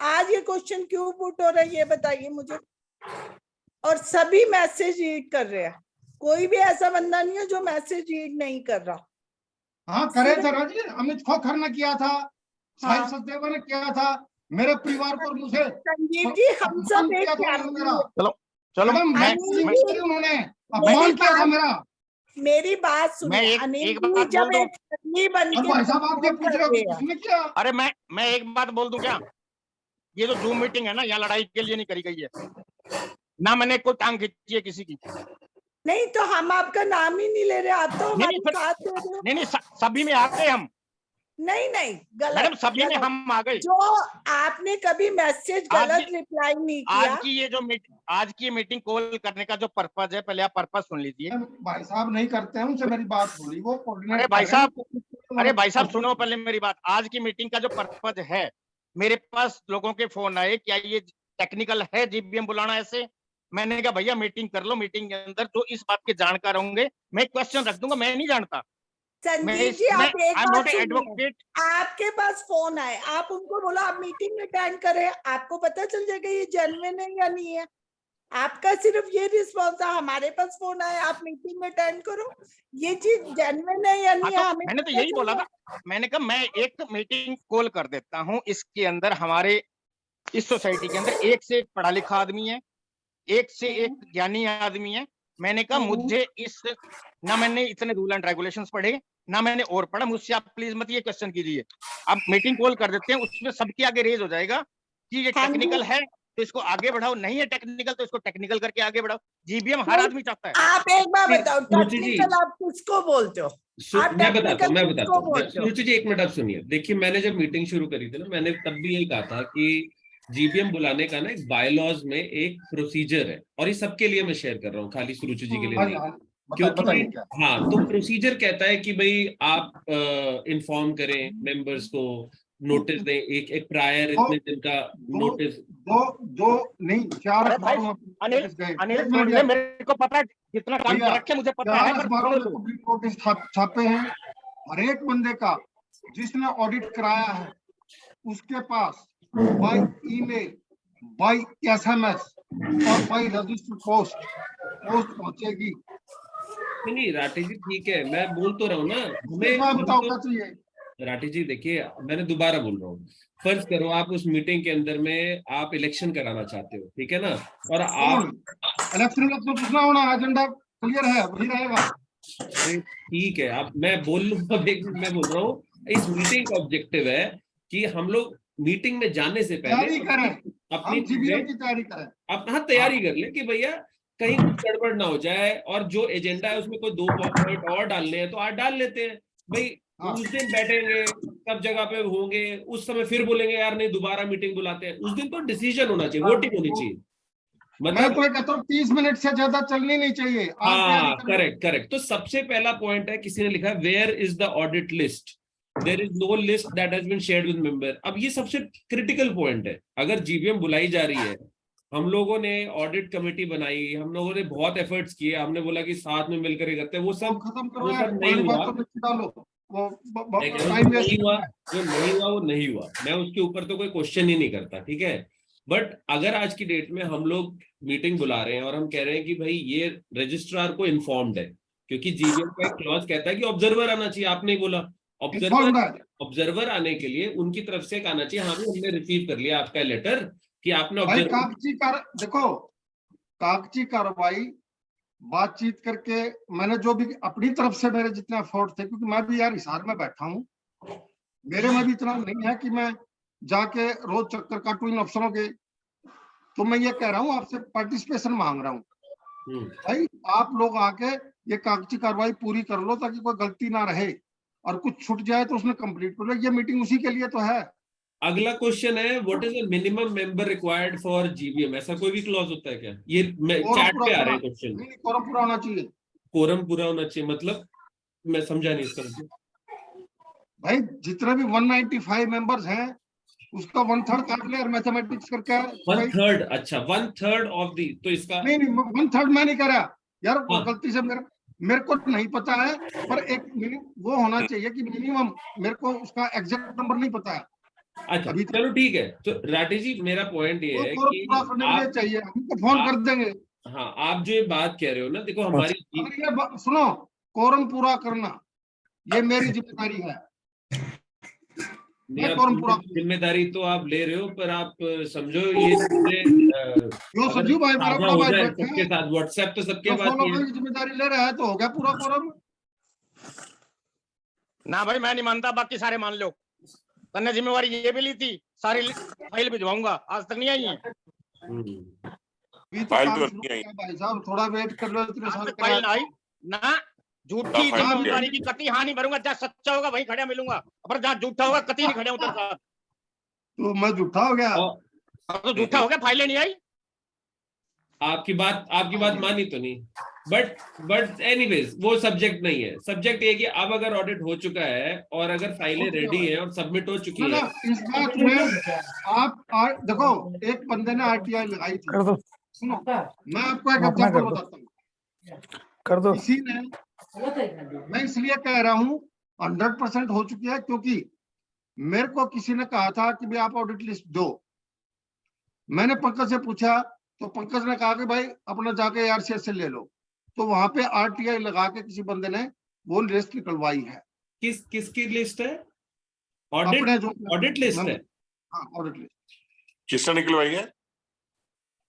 आज ये क्वेश्चन क्यों पुट हो रहा है, ये बताइए मुझे। और सभी मैसेज रीड कर रहे हैं, कोई भी ऐसा बंदा नहीं है जो मैसेज रीड नहीं कर रहा। हाँ करे सिर्फ थे राजी, अमित खोखर ने किया था, साहिल हाँ सचदेवा ने किया था, मेरे परिवार को और मुझे संजीव जी, हम अपमान सब एक किया था उन्होंने फैमिली मेरा। है। चलो चलो मैडम मैं अनिल मैं जी, उन्होंने मेरी अपमान किया था बात मेरा। मेरी बात मैं सुनिए। एक अनिल एक जी बात जब बोल दूं। एक फैमिली बन और के भाई साहब आप ये काम पूछ कर रहे हो रहे कि हैं। किसने किया? अरे मैं एक बात बोल दूं क्या? ये जो जूम मीटिंग है ना, यहाँ लड़ाई के लिए नहीं करी गई है, ना मैंने कोई टांग खींची है किसी की। नहीं तो हम आपका नाम ही नहीं ले रहे, आप तो नहीं नहीं हमारे फिर साथ दे रहे हो। नहीं नहीं सभी में आ गए हम। नहीं नहीं, मैडम गलत सभी में गलत। हम आ गए। जो आपने कभी मैसेज आज गलत की रिप्लाई नहीं आज किया। की ये जो आज की मीटिंग कॉल करने का जो पर्पज है, पहले आप पर्पज सुन लीजिए। भाई साहब नहीं करते हैं, उनसे मेरी बात हुई, वो कोऑर्डिनेट अरे कर भाई रहे हैं। साहब, अरे भाई साहब उन्होंने सुनो पहले मेरी बात। आज की मीटिंग का जो पर्पज है, मेरे पास लोगों के फोन आए, क्या ये टेक्निकल है जीबीएम बुलाना ऐसे? मैंने कहा भैया मीटिंग कर लो, मीटिंग के अंदर जो इस बात के जानकार होंगे मैं क्वेश्चन रख दूंगा, मैं नहीं जानता। मैं संजीव जी इसमें आप एक आई एम बात नॉट सुनिए, एडवोकेट। आपके पास फोन आए, आप उनको बोलो आप मीटिंग अटेंड करें, आपको पता चल जाएगा ये जेन्युइन है या नहीं है। आपका सिर्फ ये रिस्पॉन्स है, हमारे पास फोन आया आप मीटिंग में अटेंड करो, ये चीज जेन्युइन है या हाँ नहीं तो है हमें मैंने तो पता यही चल बोला जाए। था। मैंने कहा मैं एक मीटिंग कॉल कर देता हूँ, इसके अंदर हमारे इस सोसाइटी के अंदर एक से एक पढ़ा लिखा आदमी है, एक से एक ज्ञानी आदमी है। मैंने कहा मुझे इस ना मैंने इतने रूल एंड रेगुलेशंस पढ़े ना मैंने और पढ़ा, मुझसे आप प्लीज मत ये क्वेश्चन कीजिए। आप मीटिंग कॉल कर देते हैं, उसमें सबके आगे रेज हो जाएगा कि ये हाँ जी। टेक्निकल है तो इसको आगे बढ़ाओ, नहीं है टेक्निकल तो इसको टेक्निकल करके आगे बढ़ाओ। जीबीएम हर नहीं, आदमी चाहता है। आप एक बार नहीं, बताओ रुचि जी। टेक्निकल आप किसको बोलते हो? आप मैं बताता टेक्निकल हूँ मैं किसको बताता हूँ बोलते हो? रुचि जी, एक मिनट आप सुनिए। देखिए, मैंने जब मीटिंग शुरू करी थी ना, मैंने तब भी यही कहा था कि जीबीएम बुलाने का ना एक बायलॉज में एक प्रोसीजर है, और ये सबके लिए मैं शेयर कर रहा हूँ, खाली सुरुचि जी के लिए हाँ नहीं। जी, हाँ, क्योंकि बताइए क्या। हाँ, तो प्रोसीजर कहता है कि भाई आप इन्फॉर्म करें मेंबर्स को, नोटिस दें, एक प्रायर इतने दिन का नोटिस। दो नहीं 4 अरे भाई, अखबारों में अनिल नोटिस गए। अनिल एक सुन मिनट ले, यार, मेरे को पता है जितना काम भैया, कर रखे मुझे पता 4 है, पर अखबारों सुन में लो। पब्लिक नोटिस छापे हैं। हर एक बंदे का जिसने ऑडिट कराया है उसके पास बाय ईमेल, बाय एसएमएस और बाय रजिस्टर पोस्ट पहुंचेगी। नहीं राठी जी, ठीक है, मैं बोल तो रहा हूँ ना, हमें मैं हम बताओ तो क्या चाहिए। राठी जी देखिए, मैंने दोबारा बोल रहा हूँ, फर्ज करो आप उस मीटिंग के अंदर में आप इलेक्शन कराना चाहते हो, ठीक है ना, और आप इलेक्शन में तो पूछना होना, एजेंडा क्लियर है वही रहेगा। ठीक है, आप मैं बोल लूंगा, एक मिनट मैं बोल रहा हूँ। इस मीटिंग का ऑब्जेक्टिव है कि हम लोग मीटिंग में जाने से पहले तैयारी करें, अपनी हम जीबीएम चीजें की तैयारी करें। आप हाँ तैयारी कर ले कि भैया कहीं कुछ गड़बड़ ना हो जाए, और जो एजेंडा है उसमें कोई 2 पॉइंट और डालने हैं तो आज डाल लेते हैं भाई। हाँ। उस दिन बैठेंगे, सब जगह पे होंगे, उस समय फिर बोलेंगे यार नहीं दोबारा मीटिंग बुलाते हैं। उस दिन तो डिसीजन होना चाहिए, वोटिंग होनी चाहिए। मैं मतलब तो ये कहता हूँ 30 मिनट से ज्यादा चलनी नहीं चाहिए। आप तैयारी हाँ, करें। Correct correct. तो सबसे पहला पॉइंट है, किसी ने लिखा where is the audit list, there is no list that has been shared with member. अब ये सबसे क्रिटिकल पॉइंट है। अगर जीबीएम बुलाई जा रही है, हम लोगों ने ऑडिट कमेटी बनाई, हम लोगों ने बहुत एफर्ट्स किए, हमने बोला कि साथ में मिलकर करते हैं, वो सब खत्म करो वो यार, सब नहीं पुरानी हुआ। बातों में डालो, वो मैं कह रहा हूँ टाइम जो वेस्ट नहीं हुआ, करना है। जो नहीं हुआ वो नहीं हुआ, मैं उसके ऊपर तो कोई क्वेश्चन ही नहीं करता, ठीक है। बट अगर आज की डेट में हम लोग मीटिंग बुला रहे हैं और हम कह रहे हैं कि भाई ये रजिस्ट्रार को इन्फॉर्म्ड है, क्योंकि जीबीएम का एक क्लॉज कहता है कि ऑब्जर्वर आना चाहिए, आपने ही बोला ऑब्जर्वर। Informed है। ऑब्जर्वर आने के लिए उनकी तरफ से एक आना चाहिए, हाँ भी हमने रिसीव कर लिया आपका लेटर कि आपने भाई ऑब्जर्वर। देखो कागजी कार्रवाई बातचीत करके, मैंने जो भी अपनी तरफ से मेरे जितने एफर्ट थे, क्योंकि मैं भी यार हिसार में बैठा हूँ, मेरे में भी इतना नहीं है कि मैं जाके रोज चक्कर काटूं इन अफसरों के। तो मैं ये कह रहा हूँ, आपसे पार्टिसिपेशन मांग रहा हूँ भाई, आप लोग आके ये कागजी कार्रवाई पूरी कर लो ताकि कोई गलती ना रहे, और कुछ छूट जाए तो उसमें कंप्लीट कर लो। ये मीटिंग उसी के लिए तो है। अगला क्वेश्चन है, what is the minimum member required for GBM? ऐसा कोई भी क्लॉज होता है क्या? ये चैट पे आ रहे हैं क्वेश्चन। नहीं, कोरम पूरा होना चाहिए। कोरम पूरा होना चाहिए मतलब मैं समझा नहीं इसका मतलब। भाई जितने भी 195 मेंबर्स हैं उसका 1/3 काट ले और मैथमेटिक्स करके। 1/3, अच्छा 1/3 ऑफ दी, तो इसका नहीं 1/3 मैं नहीं कर रहा यार, हाँ। गलती से मेरे को नहीं पता है, पर एक वो होना चाहिए कि मिनिमम, मेरे को उसका एग्जैक्ट नंबर नहीं पता है। अच्छा अभी चलो ठीक है। तो राठी जी मेरा पॉइंट ये है पूरा कि करने के लिए चाहिए, हमको फोन कर देंगे। हाँ, आप जो ये बात कह रहे हो ना, देखो हमारी अगर ये सुनो, कोरम पूरा करना ये मेरी जिम्मेदारी है। मैं कोरम पूरा जिम्मेदारी तो आप ले रहे हो, पर आप समझो ये चीजें जो संजीव भाई मेरा साझा बड़ा हो भाई जाए बैठे सबके हैं, साथ, व्हाट्सएप तो सबके जो पास फॉलो ही है। की जिम्मेदारी ले रहा है तो हो गया पूरा कोरम। ना भाई मैं नहीं मानता, बाकी सारे मान लो। तन्ने जिम्मेवारी ये भी ली थी, सारी फाइल भिजवाऊंगा, आज तक नहीं आई है। अभी तो काम शुरू किया भाई साहब, थोड़ा वेट कर लो, इतने आज साल तक फाइल आई ना। झूठी जिम्मेदारी की कति हाँ नहीं भरूंगा, जहाँ सच्चा होगा वहीं खड़ा मिलूंगा, पर जहाँ झूठा होगा कति नहीं खड़े उतर साथ। तो मैं झूठा हो गया। तो झूठा हो गया, फाइलें नहीं आई। आपकी बात मानी तो नहीं, बट एनीवेज वो सब्जेक्ट नहीं है। सब्जेक्ट ये कि अब अगर ऑडिट हो चुका है और अगर फाइलें रेडी है और सबमिट हो चुकी है, इस बात में आप देखो, एक बंदे ने आरटीआई लगाई थी। सुनो, मैं आपको एक एग्जांपल बताता हूँ। कर दो। इसी ने, मैं इसलिए कह रहा हूँ 100% हो चुकी है, क्योंकि मेरे को किसी ने कहा था कि भाई आप ऑडिट लिस्ट दो। मैंने पंकज से पूछा तो पंकज ने कहा कि भाई अपना जाके ARCS से ले लो। तो वहां पे RTI लगा के किसी बंदे ने वो लिस्ट निकलवाई है। किसकी लिस्ट है? अपने जो ऑडिट लिस्ट है। हाँ, ऑडिट लिस्ट। किसने निकलवाई है?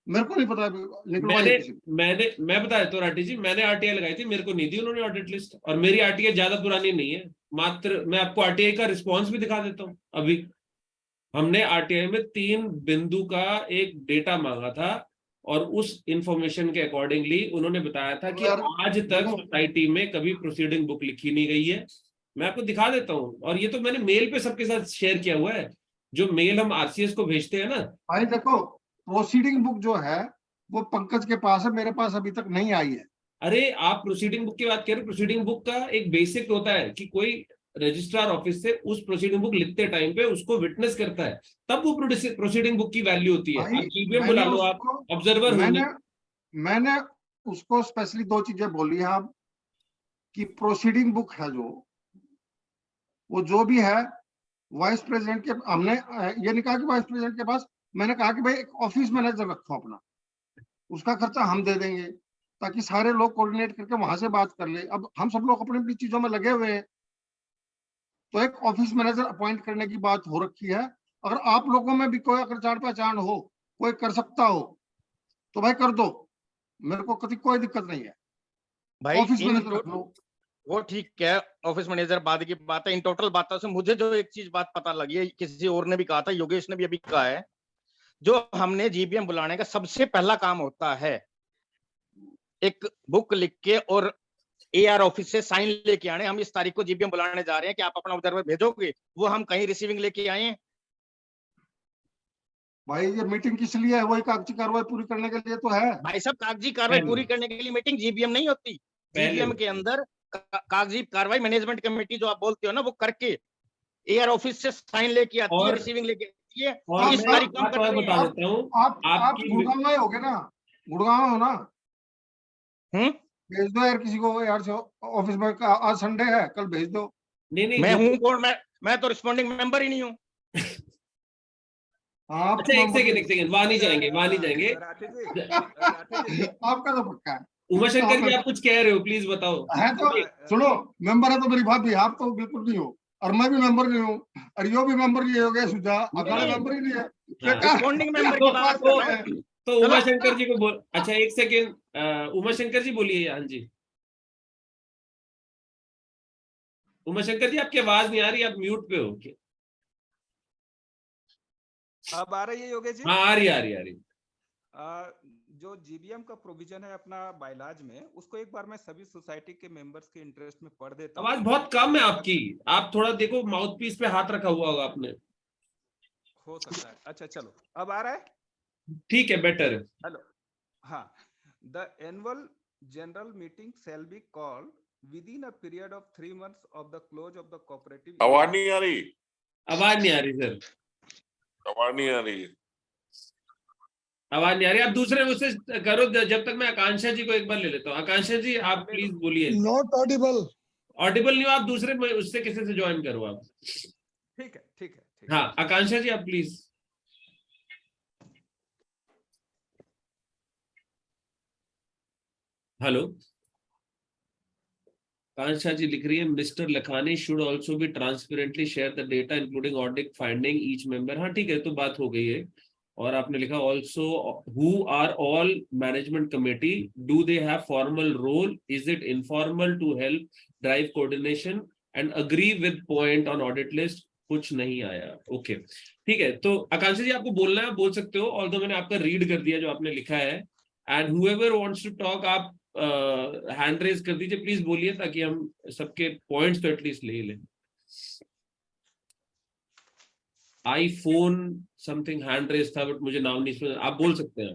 मेरे को नहीं पता अभी निकलवाई है किसी ने। मैं बता देता हूँ राठी जी, मैंने आरटीआई लगाई थी, मेरे को नहीं दी उन्होंने ऑडिट लिस्ट, और मेरी आरटीआई ज्यादा पुरानी नहीं है, मात्र मैं आपको आरटीआई का रिस्पॉन्स भी दिखा देता हूँ। अभी हमने आरटीआई में 3 बिंदु का एक डेटा मांगा था, और उस इंफॉर्मेशन के अकॉर्डिंगली उन्होंने बताया था कि यार, आज तक देखो। सोसाइटी में कभी प्रोसीडिंग बुक लिखी नहीं गई है। मैं आपको दिखा देता हूँ, और ये तो मैंने मेल पे सबके साथ शेयर किया हुआ है, जो मेल हम आरसीएस को भेजते हैं ना। भाई देखो, प्रोसीडिंग बुक जो है वो पंकज के पास है, मेरे पास अभी तक नहीं आई है। अरे आप प्रोसीडिंग बुक की बात करें, प्रोसीडिंग बुक का एक बेसिक होता है कि कोई रजिस्ट्रार ऑफिस से उस प्रोसीडिंग बुक लिखते टाइम पे उसको विटनेस करता है, तब वो प्रोसीडिंग बुक की वैल्यू होती है। भाई, आप जीबीएम बुला लो, आप उसको- ऑब्जर्वर मैंने होंगे। मैंने उसको स्पेशली 2 चीजें बोली हैं अब, कि प्रोसीडिंग बुक है वो जो भी है वाइस प्रेसिडेंट के, हमने ये नहीं कहा कि वाइस प्रेसिडेंट के पास, मैंने कहा कि भाई एक ऑफिस मैनेजर रखो अपना, उसका खर्चा हम दे देंगे, ताकि सारे लोग कोऑर्डिनेट करके वहां से बात कर ले। अब हम सब लोग अपनी अपनी चीजों में लगे हुए हैं, तो एक ऑफिस मैनेजर अपॉइंट करने की बात हो रखी है। अगर आप लोगों में भी कोई अगर जान पहचान हो, कोई कर सकता हो, तो भाई कर दो, मेरे को कभी कोई दिक्कत नहीं है। भाई ऑफिस इन मैनेजर रख लो। वो ठीक है, ऑफिस मैनेजर बाद की बात है। इन टोटल बातों से मुझे जो एक चीज बात पता लगी है, किसी और ने भी कहा था, योगेश ने भी अभी कहा है, जो हमने जीबीएम बुलाने का सबसे पहला काम होता है, एक बुक लिख के और एआर ऑफिस से साइन लेके आने, हम इस तारीख को जीबीएम बुलाने जा रहे हैं, कि आप अपना ऑब्जर्वर भेजोगे, वो हम कहीं रिसीविंग लेके आए हैं। भाई ये मीटिंग किस लिए है? वही कागजी कार्रवाई पूरी करने के लिए तो है। भाई साहब, कागजी कार्रवाई पहले- पूरी करने के लिए मीटिंग जीबीएम नहीं होती। जीबीएम के अंदर कागजी कार्रवाई मैनेजमेंट कमेटी जो आप बोलते हो ना, वो करके एआर ऑफिस से साइन लेके आती है, और- रिसीविंग लेके आती है, और कि इस मैं तारीख को हम बात कर और रहे बता हैं। देता हूँ, आप आपकी गुड़गांव में होगे ना, गुड़गांव में हो ना, हम्म, भेज दो यार किसी को यार से ऑफिस में। आज संडे है, कल भेज दो। नहीं मैं वो- हूं कौन? मैं तो रिस्पॉन्डिंग मेंबर ही नहीं हूँ। आप अच्छा एक सेकंड, वहां नहीं जाएंगे, वहां नहीं जाएंगे। आपका तो पक्का है। उमाशंकर जी, आप कुछ कह रहे हो, प्लीज बताओ। है तो सुनो, मेंबर है तो मेरी भाभी, आप तो बिल्कुल नहीं हो, और मैं भी मेंबर नहीं हूँ, और यो भी मेंबर नहीं हो गया सुझा, अकाले नहीं। मेंबर ही नहीं है। हाँ। रिस्पॉन्डिंग मेंबर की बात कर रहा हूँ। तो उमाशंकर जी को बोल। अच्छा एक सेकंड, उमाशंकर जी बोलिए। हाँ जी, उमाशंकर जी आपकी आवाज नहीं आ रही, आप म्यूट पे हो क्या? अब आ रही है योगेश जी? हाँ आ रही आ रही। जो जीबीएम का प्रोविजन है अपना बायलॉज में, उसको एक बार मैं सभी सोसाइटी के मेंबर्स के इंटरेस्ट में पढ़ देता हूँ। आवाज बहुत कम है आपकी, आप थोड़ा देखो, माउथ पीस पे हाथ रखा हुआ होगा आपने। हो सकता है। अच्छा चलो, अब आ रहा है? ठीक है, बेटर है। हेलो, हाँ। The annual general meeting shall be called within a period of 3 months of the close of the cooperative year. आवाज नहीं आ रही, आवाज नहीं आ रही सर, आवाज नहीं आ रही। आवाज नहीं आ रही। आप दूसरे उससे करो, जब तक मैं आकांक्षा जी को एक बार ले लेता हूँ। आकांक्षा जी आप प्लीज बोलिए। Not Audible. ऑडिबल नहीं हो आप, दूसरे उससे किसी से ज्वाइन करो आप। ठीक है, ठीक है, ठीक है। हाँ आकांक्षा जी आप प्लीज। हेलो, आकांक्षा जी लिख रही है, mister Lakhani should also be transparently share the data including audit finding each member. हाँ ठीक है, तो बात हो गई है। और आपने लिखा also who are all management committee, do they have formal role, is it informal to help drive coordination and agree with point on audit list. कुछ नहीं आया। ओके ठीक है, तो आकांक्षा जी आपको बोलना है, बोल सकते हो। ऑल्दो मैंने आपका रीड कर दिया जो आपने लिखा है। And whoever wants to talk, आप हैंड रेज कर दीजिए, प्लीज बोलिए, ताकि हम सबके पॉइंट्स तो एटलीस्ट ले लें। आईफोन समथिंग हैंड रेज था, बट मुझे नाम नहीं सुना। आप बोल सकते हैं।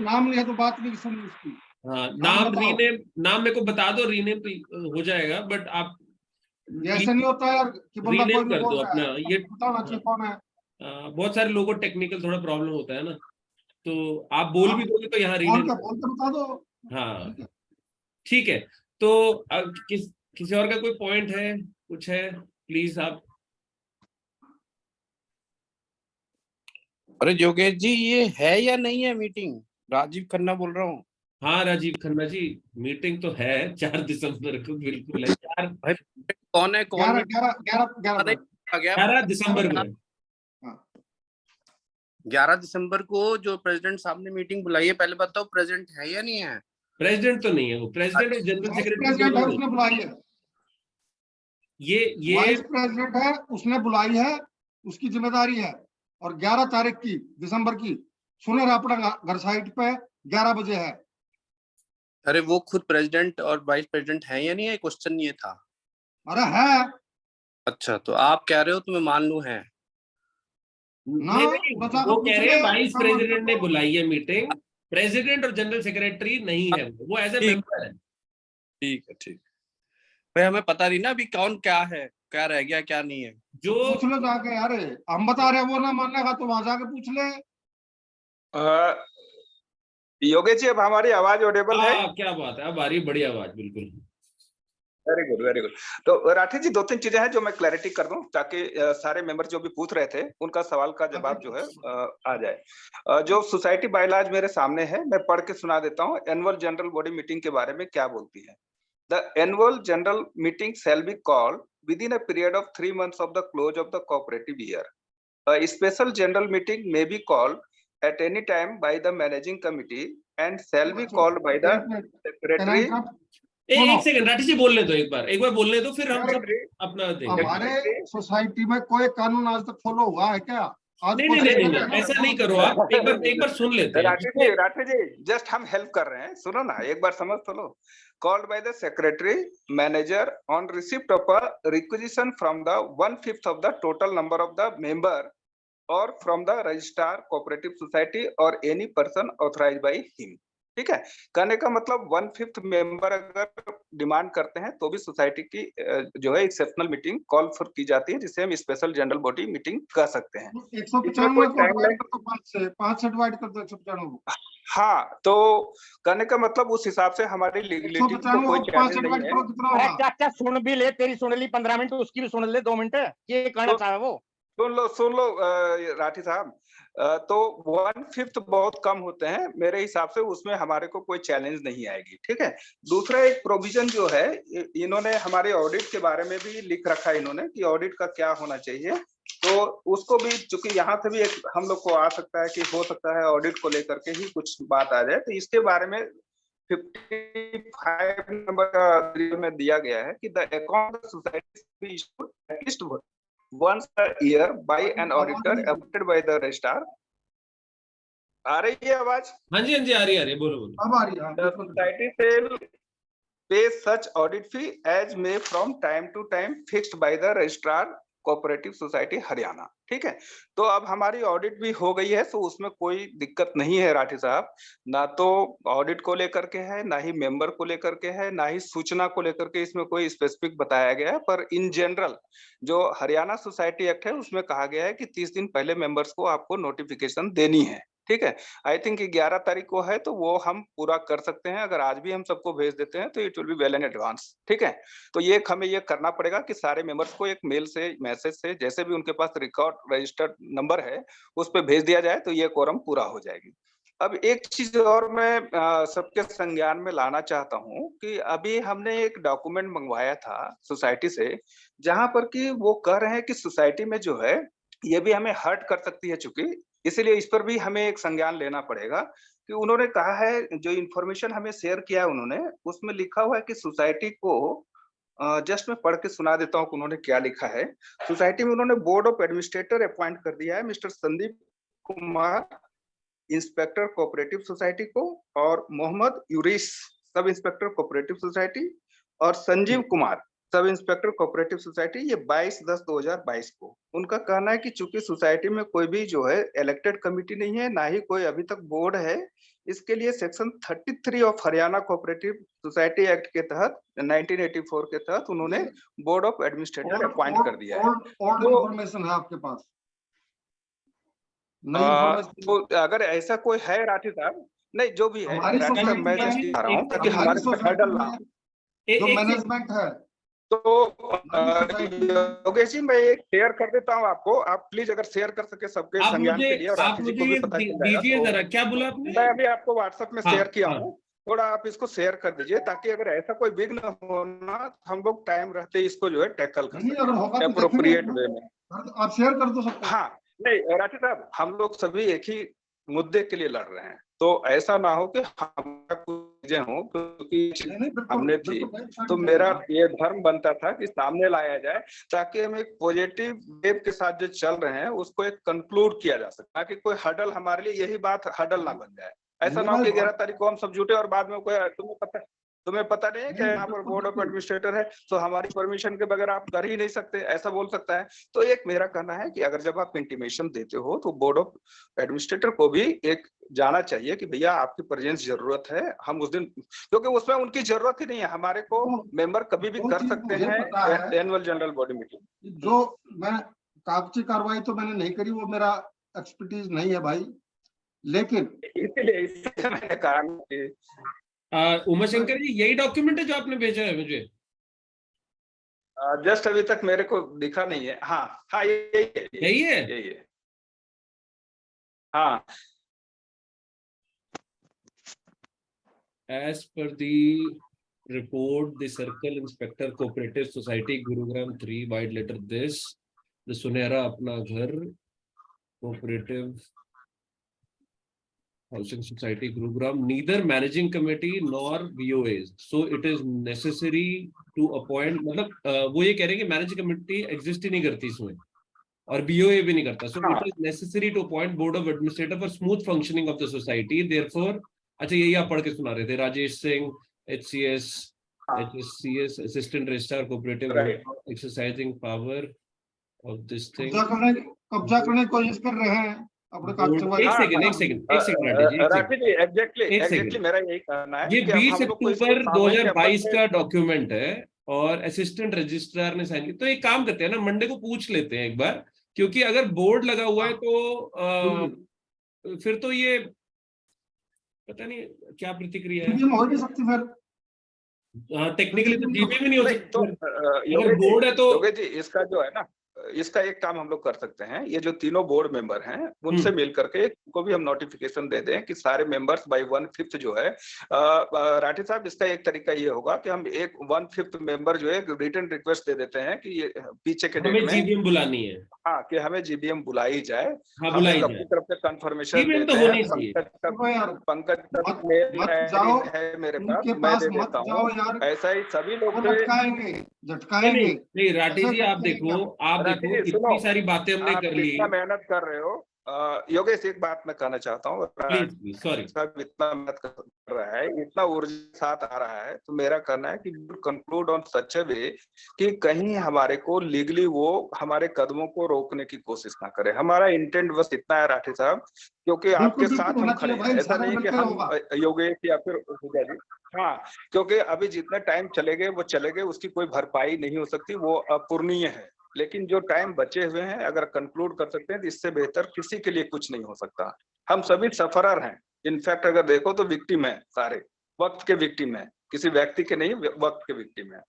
नाम नहीं है तो बात नहीं सुनी उसकी। हाँ नाम नाम बताओ। रीनेम, नाम मेरे को बता दो, रीनेम हो जाएगा, बट आप ऐसा नहीं होता यार कि बंदा कोई रीनेम भी कर बोल दो रहा अपना। है, ये बताना चाहिए कौन है। बहुत सारे लोगों को टेक्निकल थोड़ा प्रॉब्लम होता है ना, तो आप बोल भी दोगे तो यहाँ रीनेम। बोल के बता दो। हाँ ठीक है, तो अब किसी और का कोई पॉइंट है, कुछ है, प्लीज आप। अरे योगेश जी, ये है या नहीं है मीटिंग? राजीव खन्ना बोल रहा हूँ। हाँ राजीव खन्ना जी, मीटिंग तो है 4 दिसंबर को, बिल्कुल है। भाई कौन है, कौन 11 आ गया? 11 दिसंबर को है। 11 दिसंबर को जो प्रेसिडेंट साहब ने मीटिंग बुलाई है, पहले बताओ प्रेसिडेंट है या नहीं है? प्रेसिडेंट तो नहीं है वो, प्रेसिडेंट और जनरल वाइस सेक्रेटरी प्रेसिडेंट है, दोनों उसने नहीं। बुलाई है। ये वाइस प्रेसिडेंट है, उसने बुलाई है, उसकी जिम्मेदारी है। और 11 तारीख की दिसंबर की सुने रापड़ा घर साइट पे 11 बजे है। अरे वो खुद प्रेसिडेंट और वाइस प्रेसिडेंट है या नहीं है, क्वेश्चन ये था। अरे है अच्छा, तो आप कह रहे हो तो मैं मान लूं है। ना, नहीं, बचा वो के कह पूछ रहे ले, हैं वाइस क्या प्रेसिडेंट मतलब ने तो। बुलाई है मीटिंग, प्रेसिडेंट और जनरल सेक्रेटरी नहीं है, वो एज ए ठीक। मेंबर है। ठीक है, ठीक। भाई हमें पता नहीं ना अभी कौन क्या है, क्या रह गया क्या नहीं है। जो पूछ लो जाके यार, हम बता रहे हैं वो ना मानने का तो वहां जाके पूछ ले। योगेश जी, अब हमारी आवाज ऑडिबल है? क्या बात है, अब आ रही है बड़ी आवाज, बिल्कुल। Very good, very good. तो राठौर जी, 2-3 चीजें हैं जो मैं क्लैरिटी कर दूं, ताकि सारे मेंबर जो भी पूछ रहे थे उनका सवाल का जवाब जो है आ जाए। जो सोसाइटी बायलॉज मेरे सामने है, मैं पढ़ के सुना देता हूं। एनुअल जनरल बॉडी मीटिंग के बारे में क्या बोलती है। The annual general meeting shall be called within a period of 3 months of the close of the cooperative year. A special general meeting may be called at any time by the managing committee and shall be called by the secretary, एक second Rathi जी बोलने दो, एक बार बोलने दो, फिर हम सब secretary, अपना देंगे। हमारे सोसाइटी में कोई कानून आज तक फॉलो हुआ है क्या? आज नहीं कोई नहीं नहीं system है नहीं, ना? ऐसा नहीं करो आप, एक बार सुन लेते हैं। राठौर जी, जस्ट हम हेल्प कर रहे हैं, सुनो ना, एक बार समझ तो लो। Called by the secretary manager on receipt of a requisition from the 1/5 of the total number of the member or from the registrar cooperative society or any person authorized by him। ठीक है, कहने का मतलब 1/5 member अगर demand करते हैं तो भी सोसाइटी की जो है एक्सेप्शनल मीटिंग कॉल फॉर की जाती है, जिसे हम स्पेशल जनरल बॉडी मीटिंग कह सकते हैं। 195 को डिवाइड कर दो 5 से डिवाइड कर दो 195 को। हाँ, तो कहने का मतलब उस हिसाब से हमारी लीगलिटी को कोई चैलेंज नहीं है। अरे चाचा सुन भी ले, तेरी सुन ली 15 मिनट, उसकी भी सुन ले 2 मिनट, ये कहना चाह वो। सुन लो राठी साहब, तो 1/5 बहुत कम होते हैं मेरे हिसाब से, उसमें हमारे को कोई चैलेंज नहीं आएगी। ठीक है, दूसरा एक प्रोविजन जो है, इन्होंने हमारे ऑडिट के बारे में भी लिख रखा है इन्होंने कि ऑडिट का क्या होना चाहिए, तो उसको भी, चूंकि यहाँ से भी एक हम लोग को आ सकता है कि हो सकता है ऑडिट को लेकर के ही कुछ बात आ जाए, तो इसके बारे में 55 नंबर का में दिया गया है कि the account society at least once a year by an auditor appointed by the registrar। आ रही है आवाज? हाँ जी आ रही है, बोलो। अब आ रही है। The society shall pay such audit fee as may from time to time fixed by the registrar cooperative society Haryana. ठीक है, तो अब हमारी ऑडिट भी हो गई है, तो उसमें कोई दिक्कत नहीं है राठी साहब, ना तो ऑडिट को लेकर के है, ना ही मेंबर को लेकर के है, ना ही सूचना को लेकर के इसमें कोई स्पेसिफिक बताया गया है। पर इन जनरल जो हरियाणा सोसाइटी एक्ट है उसमें कहा गया है कि 30 दिन पहले मेंबर्स को आपको नोटिफिकेशन देनी है। ठीक है, आई थिंक 11 तारीख को है, तो वो हम पूरा कर सकते हैं। अगर आज भी हम सबको भेज देते हैं तो it will be well in advance. ठीक है, तो ये हमें ये करना पड़ेगा कि सारे मेंबर्स को एक मेल से, मैसेज से, जैसे भी उनके पास रिकॉर्ड रजिस्टर्ड नंबर है उस पर भेज दिया जाए, तो ये कोरम पूरा हो जाएगी। अब एक चीज और मैं सबके संज्ञान में लाना चाहता हूं कि अभी हमने एक डॉक्यूमेंट मंगवाया था सोसाइटी से, जहां पर कि वो कह रहे हैं कि सोसाइटी में जो है ये भी हमें हर्ट कर सकती है, चूंकि इसलिए इस पर भी हमें एक संज्ञान लेना पड़ेगा। कि उन्होंने कहा है, जो इन्फॉर्मेशन हमें शेयर किया उन्होंने, उसमें लिखा हुआ है कि सोसाइटी को, जस्ट मैं पढ़ के सुना देता हूँ कि उन्होंने क्या लिखा है। सोसाइटी में उन्होंने बोर्ड ऑफ एडमिनिस्ट्रेटर अपॉइंट कर दिया है mister Sandeep Kumar, inspector cooperative society को, और Mohammad यूरिस, sub inspector cooperative society, और Sanjeev Kumar, sub inspector cooperative society, ये 22/10/2022 को। उनका कहना है कि चूंकि सोसाइटी में कोई भी जो है इलेक्टेड कमिटी नहीं है, ना ही कोई अभी तक बोर्ड है, इसके लिए section 33 of Haryana cooperative society act के तहत 1984 के तहत उन्होंने बोर्ड ऑफ एडमिनिस्ट्रेटर अपॉइंट कर दिया है। ओल्ड इंफॉर्मेशन है आपके पास? नई इंफॉर्मेशन? तो अगर ऐसा कोई है राठी साहब, नहीं जो भी है, राठी साहब मैं जस्ट कह रहा हूँ ताकि हमारे पे हर्डल ना हो। जो मैनेजमेंट है, तो योगेश जी, मैं एक शेयर कर देता हूँ आपको, आप प्लीज अगर शेयर कर सके सबके संज्ञान के लिए, और आप मुझे दीजिए जरा, क्या बोला आपने? मैं अभी आपको व्हाट्सएप में शेयर किया हूँ, थोड़ा आप इसको शेयर कर दीजिए, ताकि अगर ऐसा कोई विघ्न होना, हम लोग टाइम रहते इसको जो है टैकल कर सकें अप्रोप्रिएट वे में। आप शेयर कर दो सबको। हाँ, नहीं राठी साहब, हम लोग सभी एक ही मुद्दे के लिए लड़ रहे हैं, तो ऐसा ना हो कि हमारा कुछ चीजें हों, क्योंकि हमने थी तो मेरा ये धर्म बनता था कि सामने लाया जाए, ताकि हम एक पॉजिटिव वेव के साथ जो चल रहे हैं उसको एक कंक्लूड किया जा सके, ताकि कोई हडल हमारे लिए, यही बात हडल ना बन जाए। ऐसा ना हो कि 11 तारीख को हम सब जुटे और बाद में कोई तुम्हें पता नहीं है कि यहाँ पर बोर्ड ऑफ एडमिनिस्ट्रेटर है तो हमारी परमिशन के बगैर आप कर ही नहीं सकते, ऐसा बोल सकता है। तो एक मेरा कहना है कि अगर जब आप इंटीमेशन देते हो तो बोर्ड ऑफ एडमिनिस्ट्रेटर को भी एक जाना चाहिए कि भैया आपकी प्रेजेंस जरूरत है, हम उस दिन, क्योंकि उसमें उनकी जरूरत ही नहीं है, हमारे को मेंबर कभी भी कर सकते हैं एनुअल जनरल बॉडी मीटिंग। जो मैं कागजी कार्रवाई तो मैंने नहीं करी, वो मेरा एक्सपर्टीज नहीं है भाई, लेकिन इसलिए मैंने कहा कि उमाशंकर जी यही डॉक्यूमेंट है जो आपने भेजा है मुझे? जस्ट अभी तक मेरे को दिखा नहीं है। हाँ हाँ यही है। हाँ, As per the report, the Circle Inspector Cooperative Society, Gurugram 3, wide letter this, the Sunera Apna Ghar Cooperative Housing Society, Gurugram, neither managing committee nor BOAs. So it is necessary to appoint. मतलब वो ये कह रहे हैं कि managing committee exist ही नहीं करती इसमें और BOA भी नहीं करता. So it is necessary to appoint board of administrator for smooth functioning of the society. Therefore, अच्छा यही आप पढ़ के सुना रहे थे, Rajesh Singh HCS HSCS assistant registrar cooperative exercising power of this thing. कब्जा करने की कोशिश कर रहे हैं अपने कागजात। एक सेकंड एग्जैक्टली मेरा यही कहना है। ये 20 अक्टूबर 2022 का डॉक्यूमेंट है और असिस्टेंट रजिस्ट्रार ने साइन किया। तो एक काम करते हैं ना, मंडे को पूछ लेते हैं एक बार, क्योंकि अगर बोर्ड लगा हुआ है तो फिर तो ये पता नहीं क्या प्रतिक्रिया है। हो नहीं सकती फिर टेक्निकली तो जीबीएम नहीं हो सकती। तो अगर बोर्ड है तो योगेश जी, इसका जो है ना, इसका एक काम हम लोग कर सकते हैं, ये जो तीनों बोर्ड मेंबर हैं उनसे मिल करके को भी हम नोटिफिकेशन दे दें कि सारे मेंबर्स बाय 1/5 जो है, राठी साहब इसका एक तरीका ये होगा कि हम एक 1/5 मेंबर जो है रिटन रिक्वेस्ट दे देते हैं कि ये पीछे के डेट में जीबीएम बुलानी है। हाँ, कि हमें जीबीएम बुलाई जाए। हाँ, बुलाई जाए। अपनी तरफ से कंफर्मेशन तो होनी चाहिए। पंकज है मेरे पास, मैं दे देता हूँ। ऐसा ही सभी लोग झटकाएंगे। नहीं राठी जी, आप देखो इतनी सारी बातें हमने कर ली, मेहनत कर रहे हो। योगेश, एक बात मैं कहना चाहता हूँ, सॉरी, इतना मेहनत कर रहा है, इतना ऊर्जा साथ आ रहा है, तो मेरा कहना है कि कंक्लूड ऑन सच ए वे कि कहीं हमारे को लीगली वो हमारे कदमों को रोकने की कोशिश ना करे। हमारा इंटेंट बस इतना है राठी साहब, क्योंकि आपके साथ हम खड़े हैं, ऐसा नहीं कि हम योगेश या फिर जी। हाँ, क्योंकि अभी जितने टाइम चले गए वो चले गए, उसकी कोई भरपाई नहीं हो सकती, वो अपूर्णीय है। लेकिन जो टाइम बचे हुए हैं अगर कंक्लूड कर सकते हैं तो इससे बेहतर किसी के लिए कुछ नहीं हो सकता। हम सभी सफरर हैं, इनफैक्ट अगर देखो तो विक्टिम है, सारे वक्त के विक्टिम है, किसी व्यक्ति के नहीं, वक्त के विक्टिम है।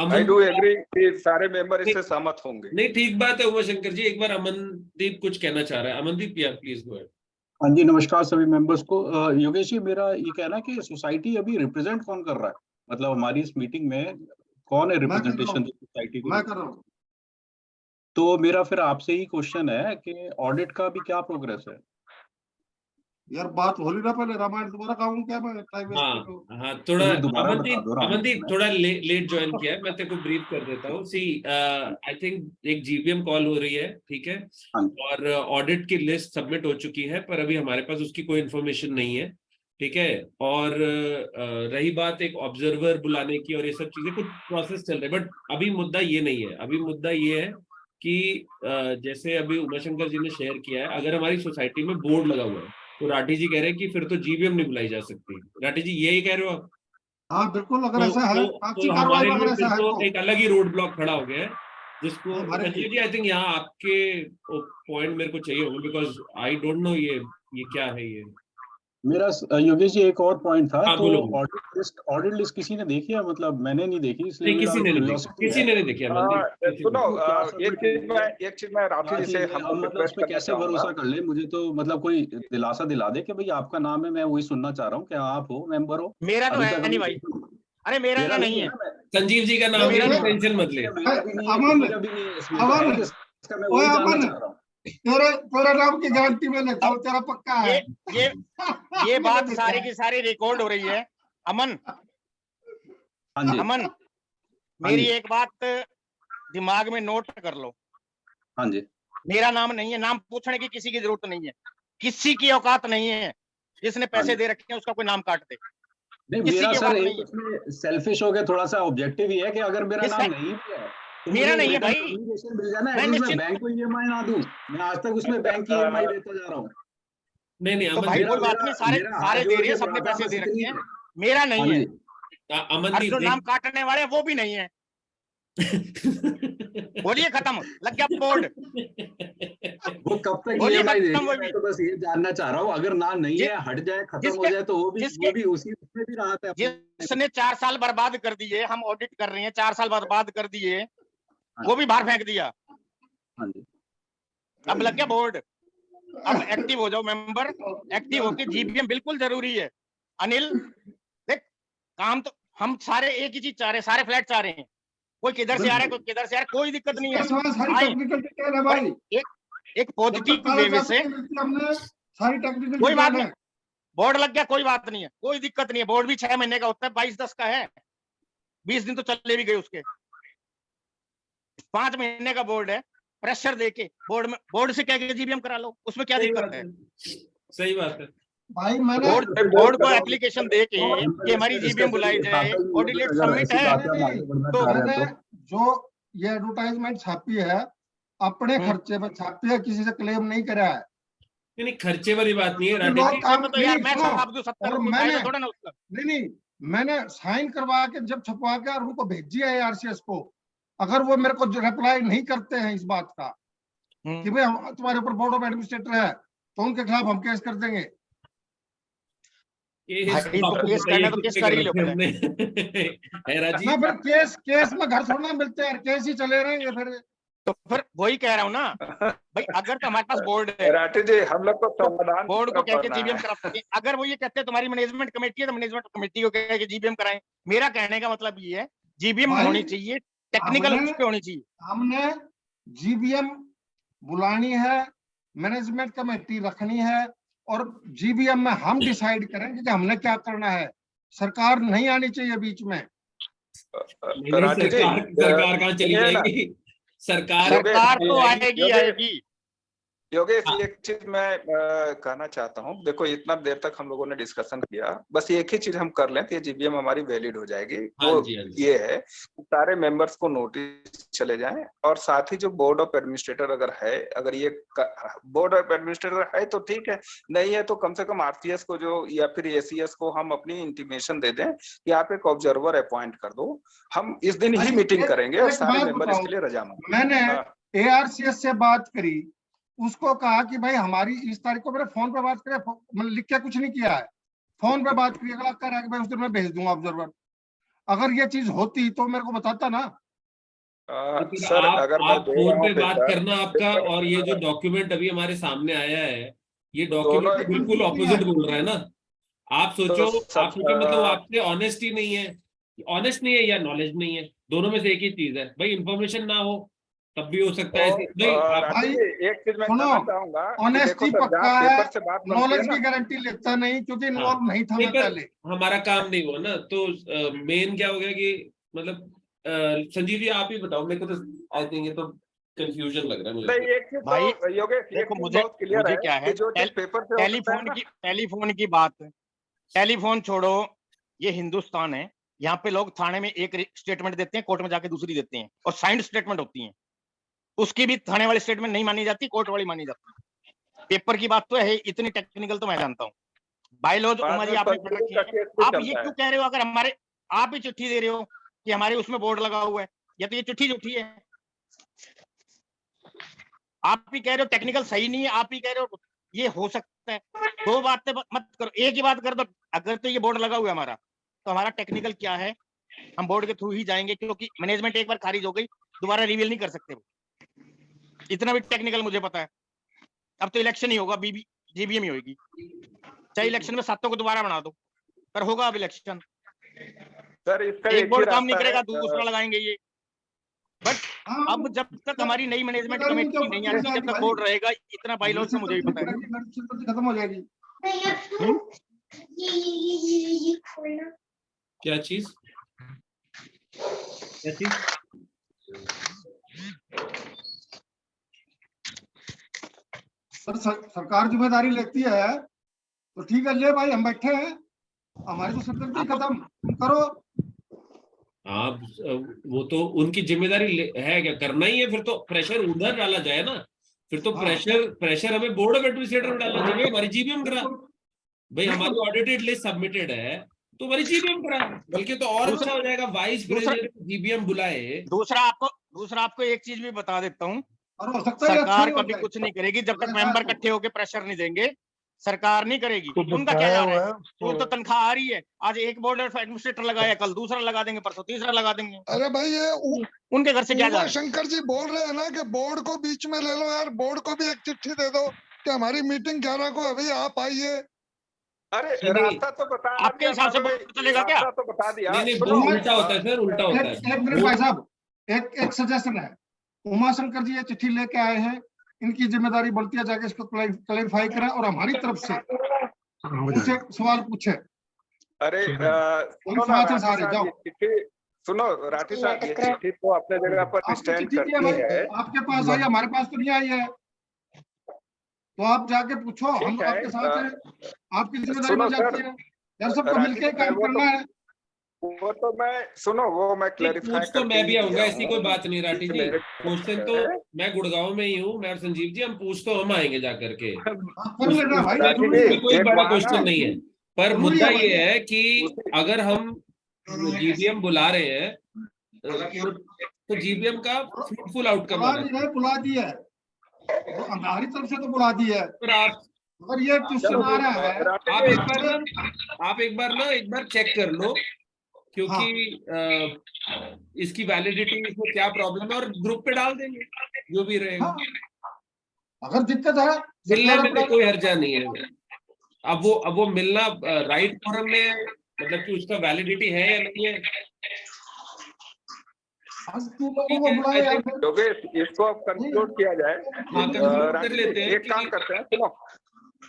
आई डू एग्री कि सारे मेंबर इससे सहमत होंगे। नहीं, ठीक बात है उमाशंकर जी। एक बार अमनदीप कुछ कहना चाह रहा है। Amandeep please go ahead. हाँ जी, नमस्कार सभी मेंबर्स को। योगेश जी, मेरा ये कहना है कि सोसाइटी अभी रिप्रेजेंट कौन कर रहा है, मतलब हमारी इस मीटिंग में कौन है रिप्रेजेंटेशन सोसाइटी की? मैं कर रहा हूँ। तो मेरा फिर आपसे ही क्वेश्चन है कि ऑडिट का भी क्या प्रोग्रेस है? यार बात हो रही ना, पहले रामायण दोबारा कहूँ क्या मैं? हाँ, थोड़ा अमनदीप थोड़ा लेट ज्वाइन किया है, मैं तेरे को ब्रीफ कर देता हूँ। सी आई थिंक एक जीबीएम कॉल हो रही है, ठीक है, और ऑडिट की लिस्ट सबमिट हो चुकी है, पर अभी हमारे पास उसकी कोई इन्फॉर्मेशन नहीं है, ठीक है। और रही बात एक ऑब्जर्वर बुलाने की और ये सब चीजें, कुछ प्रोसेस चल रहे हैं, बट अभी मुद्दा ये नहीं है। अभी मुद्दा ये है कि जैसे अभी उमाशंकर जी ने शेयर किया है, अगर हमारी सोसाइटी में बोर्ड लगा हुआ है तो राठी जी कह रहे हैं कि फिर तो जीबीएम नहीं बुलाई जा सकती। राठी जी यही कह रहे हो आप? हाँ बिल्कुल, अगर ऐसा है तो हमारे लिए तो एक अलग ही रोड ब्लॉक खड़ा हो गया है, जिसको संजीव जी आई थिंक यहाँ आपके पॉइंट मेरे को चाहिए होंगे, बिकॉज आई डोंट नो ये क्या है। ये मेरा योगेश जी एक और पॉइंट था। हाँ, तो ऑडिट लिस्ट किसी ने देखी है? मतलब मैंने नहीं देखी, इसलिए किसी ने नहीं देखी। सुनो, एक चीज मैं राठी जी से मतलब उस पे कैसे भरोसा कर ले? मुझे तो मतलब कोई दिलासा दिला दे कि भाई आपका नाम है, मैं वही सुनना चाह रहा हूँ, क्या आप हो, मेंबर हो? मेरा तो है नहीं भाई। अरे मेरा नहीं है, संजीव जी का नाम है, टेंशन मत ले। अमन, तेरे नाम की गारंटी में लेता हूँ, तेरा पक्का है। ये मैंने बात देखा सारी है। की सारी रिकॉर्ड हो रही है। अमन, हाँ जी, अमन, हाँ मेरी जी, एक बात दिमाग में नोट कर लो। हाँ जी। मेरा नाम नहीं है, नाम पूछने की किसी की जरूरत नहीं है, किसी की औकात नहीं है। जिसने हाँ पैसे जी। दे रखे हैं उसका कोई नाम काट दे, नहीं, किसी मेरा की सर औकात एक नहीं है। उसमें सेल्फिश हो गया, थोड़ा सा ऑब्जेक्टिव ही है कि अगर मेरा किसका? नाम नहीं भी है तो मेरा मुझे नहीं है रिटर्न भाई, कम्युनिकेशन मिल जाए ना, मैं एटलीस्ट मैं निश्चिंत। बैंक को ईएमआई ना दूं। मैं आज तक उसमें बैंक की ईएमआई देता जा रहा हूँ। नहीं तो अमन भाई जी, मेरा कोई बात मेरा नहीं, सारे मेरा हाथ सारे दे जोड़ रहे के हैं, सबने प्रार्थना पैसे बस दे इतनी रखे हैं। है। मेरा हाँ नहीं है, जी। अमन और जी जो नाम देख काटने वाले हैं वो भी नहीं है। बोलिए खत्म, लग गया बोर्ड, वो कब तक बोलिए ईएमआई खत्म। देनी है, वो मैं भी तो बस ये जानना चाह रहा हूँ। अगर नाम नहीं जि, है, हट जाए, खत्म हो जिसके जाए, तो वो जिसके भी उसी उसमें भी राहत है अपने। जिसने 4 साल बर्बाद कर दिए, हम ऑडिट कर रहे हैं, 4 साल बर्बाद कर दिए, हाँ वो जी, भी बाहर फेंक दिया। हाँ जी। अब लग गया बोर्ड। अब एक्टिव हो जाओ मेंबर, एक्टिव होके जीबीएम बिल्कुल जरूरी है। अनिल देख, काम तो हम सारे एक ही चीज चाह रहे हैं, सारे फ्लैट चाह रहे हैं। कोई किधर से आ रहा है, कोई किधर से आ रहा है, कोई दिक्कत नहीं है। इसके सिवा सारी आए, टेक्निकल डिटेल है पर भाई। एक जब तक पॉजिटिव वे कागज से, हमने सारी टेक्निकल कोई बात डिटेल नहीं, है। बोर्ड लग गया, कोई बात नहीं है, कोई दिक्कत नहीं है। बोर्ड भी 6 महीने का होता है, 22-10 का है, 20 दिन तो चले भी गए उसके। 5 महीने का बोर्ड है, प्रेशर देके बोर्ड से कह के जीबीएम करा लो, उसमें क्या सही दिक्कत बात है? है, सही बात है। भाई मैंने बोर्ड को एप्लीकेशन दे के कि हमारी इसका जीबीएम बुलाई जाए, ऑडिट अगर सबमिट ऐसी है। बातें हम आगे बढ़ना चाह रहे मैंने हैं तो जो ये एडवर्टाइजमेंट छापी है अपने खर्चे पर छापी है, किसी से क्लेम नहीं करा है। नहीं खर्चे वाली बात नहीं है क्योंकि राठौर लोग जी। काम तो यार नहीं मैं सुनो, छाप दूं 70 और कोई मैंने फायदा थोड़ा ना उसका। नहीं मैंने साइन करवा के जब छपवा के और उनको भेजी है ARCS को, अगर वो मेरे को रिप्लाई नहीं करते हैं इस बात का कि भाई तुम्हारे ऊपर बोर्ड ऑफ एडमिनिस्ट्रेटर है, तो उनके खिलाफ हम केस कर देंगे। केस भाई तो तो आपको केस पता ही करना है तो केस कितने कर कर ही लो रखे पहले। हमने है राजी। ना फिर केस में घर थोड़ा मिलते हैं, केस ही चले रहेंगे फिर। तो फिर वही कह रहा हूँ ना भाई, अगर तो हमारे पास बोर्ड है राठी जी, हम लोग को तो समाधान की बोर्ड को तरफ कह के बढ़ना जीबीएम है। करा सकते हैं। अगर वो ये कहते हैं तुम्हारी मैनेजमेंट कमेटी है तो मैनेजमेंट कमेटी को कह के जीबीएम कराएं। मेरा कहने का मतलब ये है, जीबीएम भाई होनी चाहिए, टेक्निकल हमने उस पे होनी चाहिए। हमने जीबीएम बुलानी है, मैनेजमेंट कमेटी रखनी है, और जीबीएम में हम डिसाइड करेंगे कि हमने क्या करना है। सरकार नहीं आनी चाहिए बीच में। नहीं राठी जी, सरकार कहाँ चली सुनिए ना, जाएगी? सरकार योगेश, सरकार तो आएगी। आएगी योगेश, आएगी। योगेश, हाँ। एक चीज मैं कहना चाहता हूँ। देखो, इतना देर तक हम लोगों ने डिस्कशन किया, बस एक ही चीज हम कर लें तो ये जीबीएम हमारी वैलिड हो जाएगी। हाँ वो जी, हाँ जी। ये है कि सारे मेंबर्स को नोटिस चले जाएं, और साथ ही जो बोर्ड ऑफ एडमिनिस्ट्रेटर अगर है, अगर ये बोर्ड ऑफ एडमिनिस्ट्रेटर है तो ठीक है, नहीं है तो कम से कम आरसीएस को जो या फिर एसीएस को हम अपनी इंटीमेशन दे दें कि आप एक ऑब्जर्वर अपॉइंट कर दो। हम इस दिन ही मीटिंग करेंगे और सारे मेंबर इसके लिए रजामंद। मैंने ARCS से बात करी, उसको कहा कि भाई हमारी इस तारीख को, मेरे फोन पे बात करे, मतलब लिख के कुछ नहीं किया है, फोन पे बात करी, अगला कह रहा है कि भाई उस दिन मैं भेज दूंगा ऑब्जर्वर। अगर ये चीज होती तो मेरे को बताता ना। सर, अगर मैं आप दे फोन रहा पे हूँ बात पेपर, करना आपका, और ये जो डॉक्यूमेंट अभी हमारे सामने आया है, ये दोनों डॉक्यूमेंट बिल्कुल ऑपोजिट बोल रहा है ना। आप सोचो, आप सोचो मतलब आपसे ऑनेस्टी नहीं है, ऑनेस्ट नहीं है या नॉलेज नहीं है, दोनों में से एक ही चीज है भाई। इंफॉर्मेशन ना हो तब भी हो सकता है ऐसी नहीं। राठी जी, एक चीज मैं सुनो, कहना चाहूंगा कि देखो ऑनेस्टी सर, पक्का जहाँ है, पेपर से बात बनती है नॉलेज ना, की गारंटी लेता नहीं, क्योंकि इन्वॉल्व नहीं था मैं पर पहले। हमारा काम नहीं हुआ ना, तो मेन क्या हो गया कि मतलब संजीव जी आप ही बताओ, मेरे को तो आई थिंक ये तो कंफ्यूजन लग रहा है मुझे। नहीं, एक चीज भाई तो योगेश, एक देखो, चीज मुझे बहुत क्लियर है क्या कि है, जो चीज पेपर से हो सकता है ना, टेलीफोन की बात, टेलीफोन छोड़ो, ये हिंदुस्तान है, यहाँ पे लोग थाने में एक स्टेटमेंट देते हैं, कोर्ट में जाके दूसरी देते हैं, और साइंड स्टेटमेंट होती है। उसकी भी थाने वाली स्टेटमेंट नहीं मानी जाती, कोर्ट वाली मानी जाती है। पेपर की बात तो है, इतनी टेक्निकल तो मैं जानता हूँ। बायलॉज बाद हमारी में आपने पढ़ फर्जी रखी का है। केस भी आप ये चलता है। क्यों कह रहे हो, अगर हमारे आप ही चिट्ठी दे रहे हो कि हमारे उसमें बोर्ड लगा हुआ है, या तो ये चिट्ठी झूठी है। आप भी कह रहे हो टेक्निकल सही नहीं है, आप ही कह रहे हो ये हो सकता है। दो बातें मत करो, एक ही बात कर दो। अगर तो ये बोर्ड लगा हुआ है हमारा, तो हमारा टेक्निकल क्या है, हम बोर्ड के थ्रू ही जाएंगे, क्योंकि मैनेजमेंट एक बार खारिज हो गई, दोबारा रिवील नहीं कर सकते वो। इतना भी टेक्निकल मुझे पता है। अब तो इलेक्शन ही होगा, जीबीएम ही होगी, चाहे इलेक्शन में 7 को दोबारा बना दो, पर होगा अब इलेक्शन। सर, इसका एक एक ही बोर्ड काम नहीं रास्ता करेगा, है। दूसरा लगाएंगे ये। बट हाँ, अब जब तक हमारी नई मैनेजमेंट जिम्मेदारी कमेटी उनके नहीं ऊपर आती, जाएगी जब तक भाई। बोर्ड रहेगा, इतना बाइलॉज में मुझे भी पता है। खत्म हो जाएगी। क्या चीज? क्या चीज? सरकार जिम्मेदारी लेती है तो ठीक है, ले भाई हम बैठे हैं, हमारी तो सिरदर्दी खत्म, तुम करो। आप वो तो उनकी जिम्मेदारी है, क्या करना ही है, फिर तो प्रेशर उधर डाला जाए ना, फिर तो हाँ। प्रेशर हमें बोर्ड ऑफ एडमिनिस्ट्रेटर में डालना चाहिए, हमारी जीबीएम करा भाई, हमारी ऑडिटेड लिस्ट सबमिटेड है तो हमारी जीबीएम करा, बल्कि तो और अच्छा हो जाएगा, वाइस प्रेसिडेंट जीबीएम बुलाए। दूसरा आपको एक चीज भी बता देता हूँ, और हो सकता है अच्छा सरकार ही हो कभी जाए। कुछ नहीं करेगी जब तक ऐसा मेंबर है। इकट्ठे होकर प्रेशर नहीं देंगे। सरकार नहीं करेगी। तो उनका क्या जा बताया रहा है? हुआ है तो तो तनख्वाह आ रही है, आज एक बोर्ड ऑफ एडमिनिस्ट्रेटर लगाया, कल दूसरा लगा देंगे, परसों तीसरा लगा देंगे। अरे भाई ये उनके घर से क्या जा उमा रहा है? शंकर जी बोल रहे हैं ना कि बोर्ड को बीच में ले लो यार, बोर्ड को भी एक चिट्ठी दे दो कि हमारी मीटिंग 11 को है भाई, आप आइए। अरे नहीं, रास्ता तो बता आपके दिया हिसाब से था भाई, बोर्ड चलेगा क्या? रास्ता तो बता दिया। नहीं, सुनो, वो उल्टा होता है सर, उल्टा होता है। एक मिनट भाई साहब, एक सजेशन है। उमा शंकर जी ये चिट्ठी लेके आए हैं, इनकी जिम्मेदारी बनती है जाके इसको क्लैरिफाई करें और हमारी तरफ से उनसे सवाल पूछे। अरे सुनो ना हिमाचल राठी सारे साहब, जाओ। ये चिट्ठी सुनो, राठी साहब ये चिट्ठी तो अपने जगह पर आपकी स्टैंड चिट्ठी की है करती भाई, है। आपके पास आई, हमारे पास तो नहीं आई है, तो आप जाके पूछो, हम ठीक है, आपके साथ हैं, आपकी जिम्मेदारी सुनो बन जाती सर, है यार, सबको मिलके काम करना है। वो तो मैं सुनो, वो मैं क्लैरिफाई पूछ तो करके मैं भी ही आऊंगा, दिया ऐसी हूँ। कोई बात नहीं राठी जी, मेरे क्वेश्चन तो मैं गुड़गांव में ही हूँ, मैं और संजीव जी हम पूछ तो हम आएंगे जाकर के, कर लेना भाई, राठी जरूरी है। जी, कोई एक बड़ा वहाँ क्वेश्चन ना, नहीं है, पर जरूरी मुद्दा है भाई। ये है कि अगर हम जीबीएम बुला रहे हैं तो जीबीएम का फ्रूटफुल आउटकम बुला आना दी चाहिए। है, बुला दी है, तो हमारी तरफ से तो बुला दी है, पर आप अगर ये क्वेश्चन आ रहा है राठी आप जी, एक बार चेक कर लो, क्योंकि इसकी वैलिडिटी, इसमें क्या प्रॉब्लम है, और ग्रुप पे डाल देंगे जो भी रहेगा। हाँ, अगर दिक्कत है मिलने सरकार में तो अपना कोई हर्जा नहीं है। अब वो मिलना राइट फोरम में, मतलब कि उसका वैलिडिटी है या नहीं है, लोगों ठीक को है। बुलाए I यार, think क्योंकि इसको अब कंक्लूड किया जाए। हाँ, कंक्लूड कर राठी जी, लेते हैं एक काम कि करते हैं, सुनो,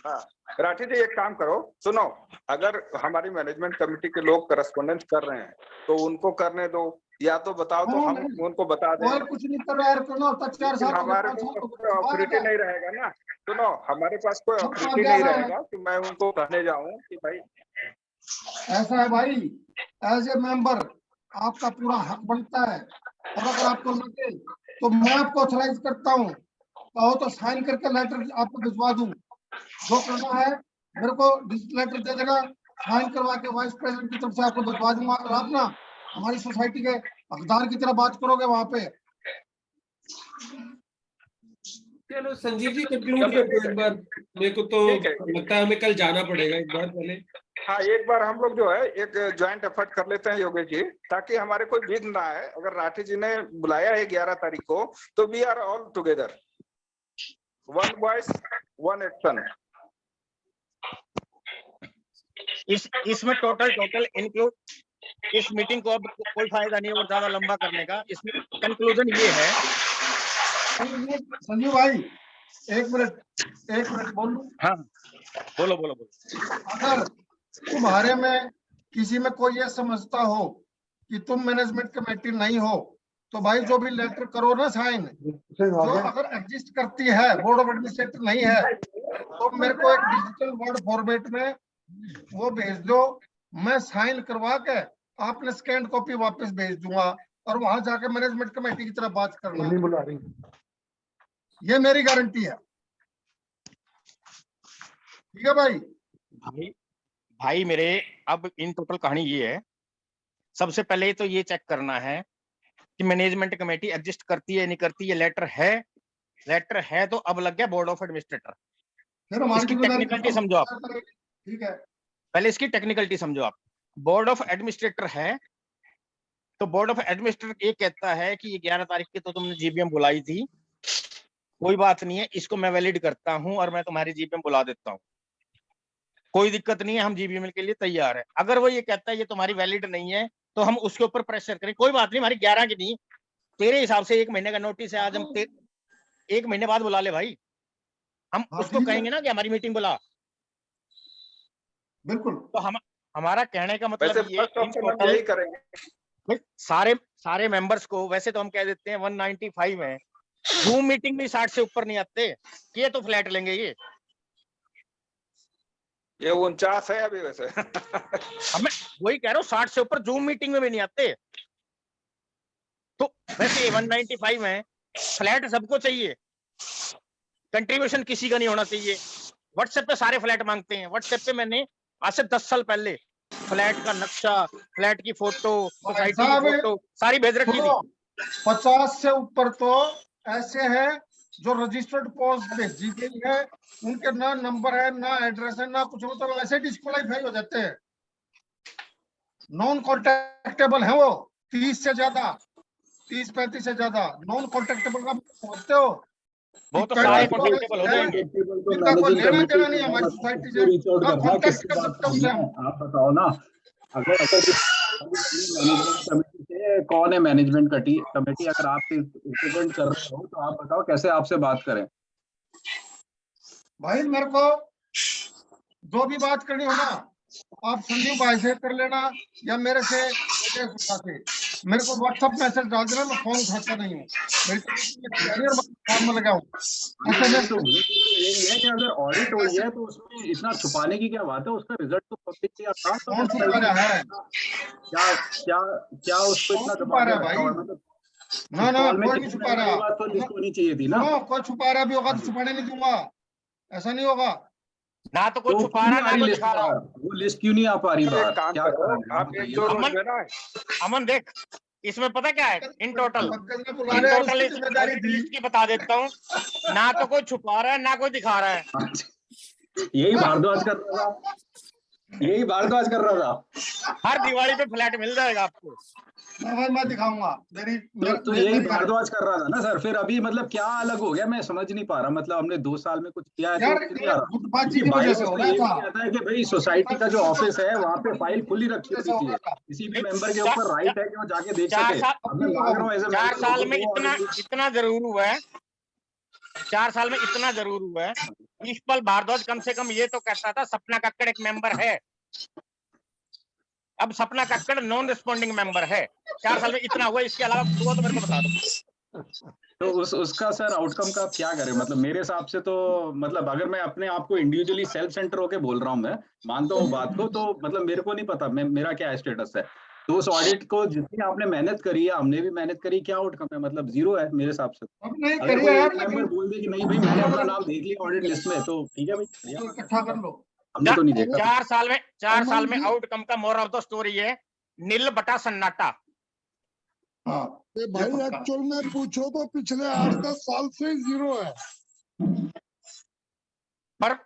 हाँ राठी जी एक काम करो, सुनो, अगर हमारी मैनेजमेंट कमेटी के लोग करस्पॉन्डेंस कर रहे हैं तो उनको करने दो, या तो बताओ तो हम उनको बता दें, और कुछ नहीं कर रहा है, करना होता 4 साल लेकिन हो गए, हमारे 5 साल पास हो कोई गए, ऑथोरिटी नहीं रहेगा ना। सुनो, हमारे पास कोई सब ऑथोरिटी काम नहीं जा रहा है। रहेगा कि मैं उनको कहने जाऊं कि भाई ऐसा है भाई, एज ए मेंबर आपका पूरा हक बनता है, और अगर आपको लगे तो मैं आपको ऑथराइज करता हूँ, कहो तो साइन करके लेटर आपको भिजवा दूं, जो करना है मेरे को लेटर दे देना, साइन करवा के वाइस प्रेसिडेंट की तरफ से आपको भिजवा दूंगा, और आप ना हमारी सोसाइटी के हकदार की तरह बात करोगे वहां पे। चलो संजीव जी कंक्लूड कर दो एक बार, मेरे को तो ठीक है। लगता है हमें कल जाना पड़ेगा एक बार पहले। हाँ, एक बार हम लोग जो है एक ज्वाइंट एफर्ट कर लेते हैं योगेश जी, ताकि हमारे कोई विघ्न ना आए। अगर राठी जी ने बुलाया है 11 तारीख को, तो we are all together, one voice one action. इसमें टोटल इंक्लूड, इस मीटिंग को अब कोई फायदा नहीं है और ज्यादा लंबा करने का। इसमें कंक्लूजन ये है। संजीव भाई एक मिनट बोलूं। हाँ, बोलो। अगर तुम्हारे में किसी में कोई ये समझता हो कि तुम मैनेजमेंट कमेटी नहीं हो, तो भाई जो भी लेटर करो ना साइन, जो अगर एग्जिस्ट करती है, बोर्ड ऑफ एडमिनिस्ट्रेटर नहीं है, तो मेरे को एक डिजिटल वर्ड फॉर्मेट में वो भेज दो, मैं साइन करवा के आपने स्कैन कॉपी वापस भेज दूंगा, और वहां जाके मैनेजमेंट कमेटी की तरफ बात करना। नहीं बुला रही, ये मेरी गारंटी है, ठीक है भाई। भाई मेरे, अब इन टोटल कहानी ये है, सबसे पहले तो ये चेक करना है कि मैनेजमेंट कमेटी एग्जिस्ट करती है नहीं करती। ये लेटर है तो अब लग गया बोर्ड ऑफ एडमिनिस्ट्रेटर। इसकी टेक्निकलिटी समझो आप, ठीक है, पहले इसकी टेक्निकलिटी समझो आप। बोर्ड ऑफ एडमिनिस्ट्रेटर है तो बोर्ड ऑफ एडमिनिस्ट्रेटर ये कहता है कि ये 11 तारीख की तो तुमने जीबीएम बुलाई थी, कोई बात नहीं है, इसको मैं वैलिड करता हूं और मैं तुम्हारी जीबीएम बुला देता हूं, कोई दिक्कत नहीं है, हम जीबीएम के लिए तैयार है। अगर वो ये कहता है ये तुम्हारी वैलिड नहीं है, तो हम उसके ऊपर प्रेशर करें, कोई बात नहीं, हमारी 11 की नहीं, तेरे हिसाब से 1 महीने का नोटिस है, आज हम 1 महीने बाद बुला ले भाई, हम हाँ, उसको ठीक है। कहेंगे ना कि हमारी मीटिंग बुला। बिल्कुल। तो हमारा कहने का वैसे मतलब ये फर्स्ट इन ऑप्शन हम टोटल यही करेंगे। भाई सारे मेंबर्स को वैसे तो हम कह देते हैं 195 है, जूम मीटिंग में 60 से ऊपर नहीं आते, ये तो फ्लैट लेंगे ये 49 है अभी वैसे। हमें वही कह रहा हूँ, 60 से ऊपर जूम मीटिंग में भी नहीं आते। तो वैसे 195 है, फ्लैट सबको चाहिए, कंट्रीब्यूशन किसी का नहीं होना चाहिए। व्हाट्सएप पे सारे फ्लैट मांगते हैं, व्हाट्सएप पे मैंने आज से 10 साल पहले फ्लैट का नक्शा, फ्लैट की फोटो, सोसाइटी की फोटो सारी भेज रखी थी। 50 से ऊपर तो ऐसे है जो रजिस्टर्ड पोस्ट भेजी गई है, उनके ना नंबर है ना एड्रेस है ना कुछ, मतलब वैसे डिस्क्वालीफाई हो जाते हैं, नॉन कॉन्टेक्टेबल है वो। 30 से ज्यादा, 30-35 से ज्यादा नॉन कॉन्टेक्टेबल का समझते हो? वो तो सारे कॉन्टेक्टेबल हो जाएंगे। इनका कोई लेना देना नहीं हमारी सोसाइटी से, ना कॉन्टेक्ट कर सकते उनसे हम। आप बताओ ना, अगर मैनेजमेंट कमेटी से कौन है, मैनेजमेंट कमेटी अगर आप रिप्रेजेंट कर रहे हो तो आप बताओ कैसे आपसे बात करें। भाई मेरे को जो भी बात करनी हो ना, आप संजीव भाई से कर लेना या मेरे से मेरे को व्हाट्सएप मैसेज डाल देना, मैं फोन उठाता नहीं हूँ, मेरी कैरियर काम में लगा हूँ। तो यही है कि अगर ऑडिट हुई है तो उसमें इतना छुपाने की क्या बात है, उसका रिजल्ट तो पब्लिकली आसान तो कौन छुपा रहा है? क्या क्या क्या उसको इतना छुपा रहा है भाई? मतलब ना ना, कोई नहीं छुपा रहा। बात तो लिस्ट होनी चाहिए थी ना। कोई छुपा रहा भी होगा तो छुपाने नहीं दूंगा, ऐसा नहीं होगा। ना तो कोई छुपा रहा, ना कोई दिखा रहा। वो लिस्ट क्यों नहीं आ पा रही बाहर? काम क्या करो, कारण है? आप एक दो रोज में ना अमन देख, इसमें पता क्या है, इन टोटल लिस्ट की बता देता हूँ, ना तो कोई छुपा रहा है ना कोई दिखा रहा है। यही भारद्वाज कर रहा था, यही भारद्वाज कर रहा था। हर दिवाली पे फ्लैट मिल जाएगा आपको। मैं दिखाऊंगा मेरी तो यही भारद्वाज कर रहा था ना सर। फिर अभी मतलब क्या अलग हो गया, मैं समझ नहीं पा रहा। मतलब हमने 2 साल में कुछ किया है तो नहीं आ रहा। गुटबाजी की वजह से हो रहा था। कहता है कि भाई सोसाइटी का जो ऑफिस है वहाँ पे फाइल खुली रखी होनी चाहिए, किसी भी मेंबर के ऊपर राइट है कि वो जाके देख सके। 4 साल में इतना जरूर हुआ है, 4 साल में इतना जरूर हुआ है, ईशपल भारद्वाज कम से कम ये तो कहता था सपना कक्कड़ एक मेंबर है, अब सपना कक्कड़ नॉन रिस्पॉन्डिंग मेंबर है। 4 साल में इतना हुआ, इसके अलावा हुआ तो मेरे को बता दो। तो उसका सर आउटकम का क्या करें? मतलब मेरे हिसाब से तो मतलब अगर मैं अपने आप को इंडिविजुअली सेल्फ सेंटर होके बोल रहा हूँ, मैं मानता हूँ बात को, तो मतलब मेरे को नहीं पता मेरा क्या स्टेटस है। तो उस ऑडिट को जितनी आपने मेहनत करी है, हमने भी मेहनत करी, क्या आउटकम है? मतलब 0 है मेरे हिसाब से। अगर कोई एक मेंबर बोल दे कि नहीं भाई मैंने अपना नाम देख लिया ऑडिट लिस्ट में, तो ठीक है भाई, इकट्ठा कर लो। हमने तो नहीं देखा। 4 साल में आउटकम का मोरल ऑफ द स्टोरी है नील बटा सन्नाटा। हाँ भाई एक्चुअल में पूछो तो पिछले 8-10 साल से 0 है। पर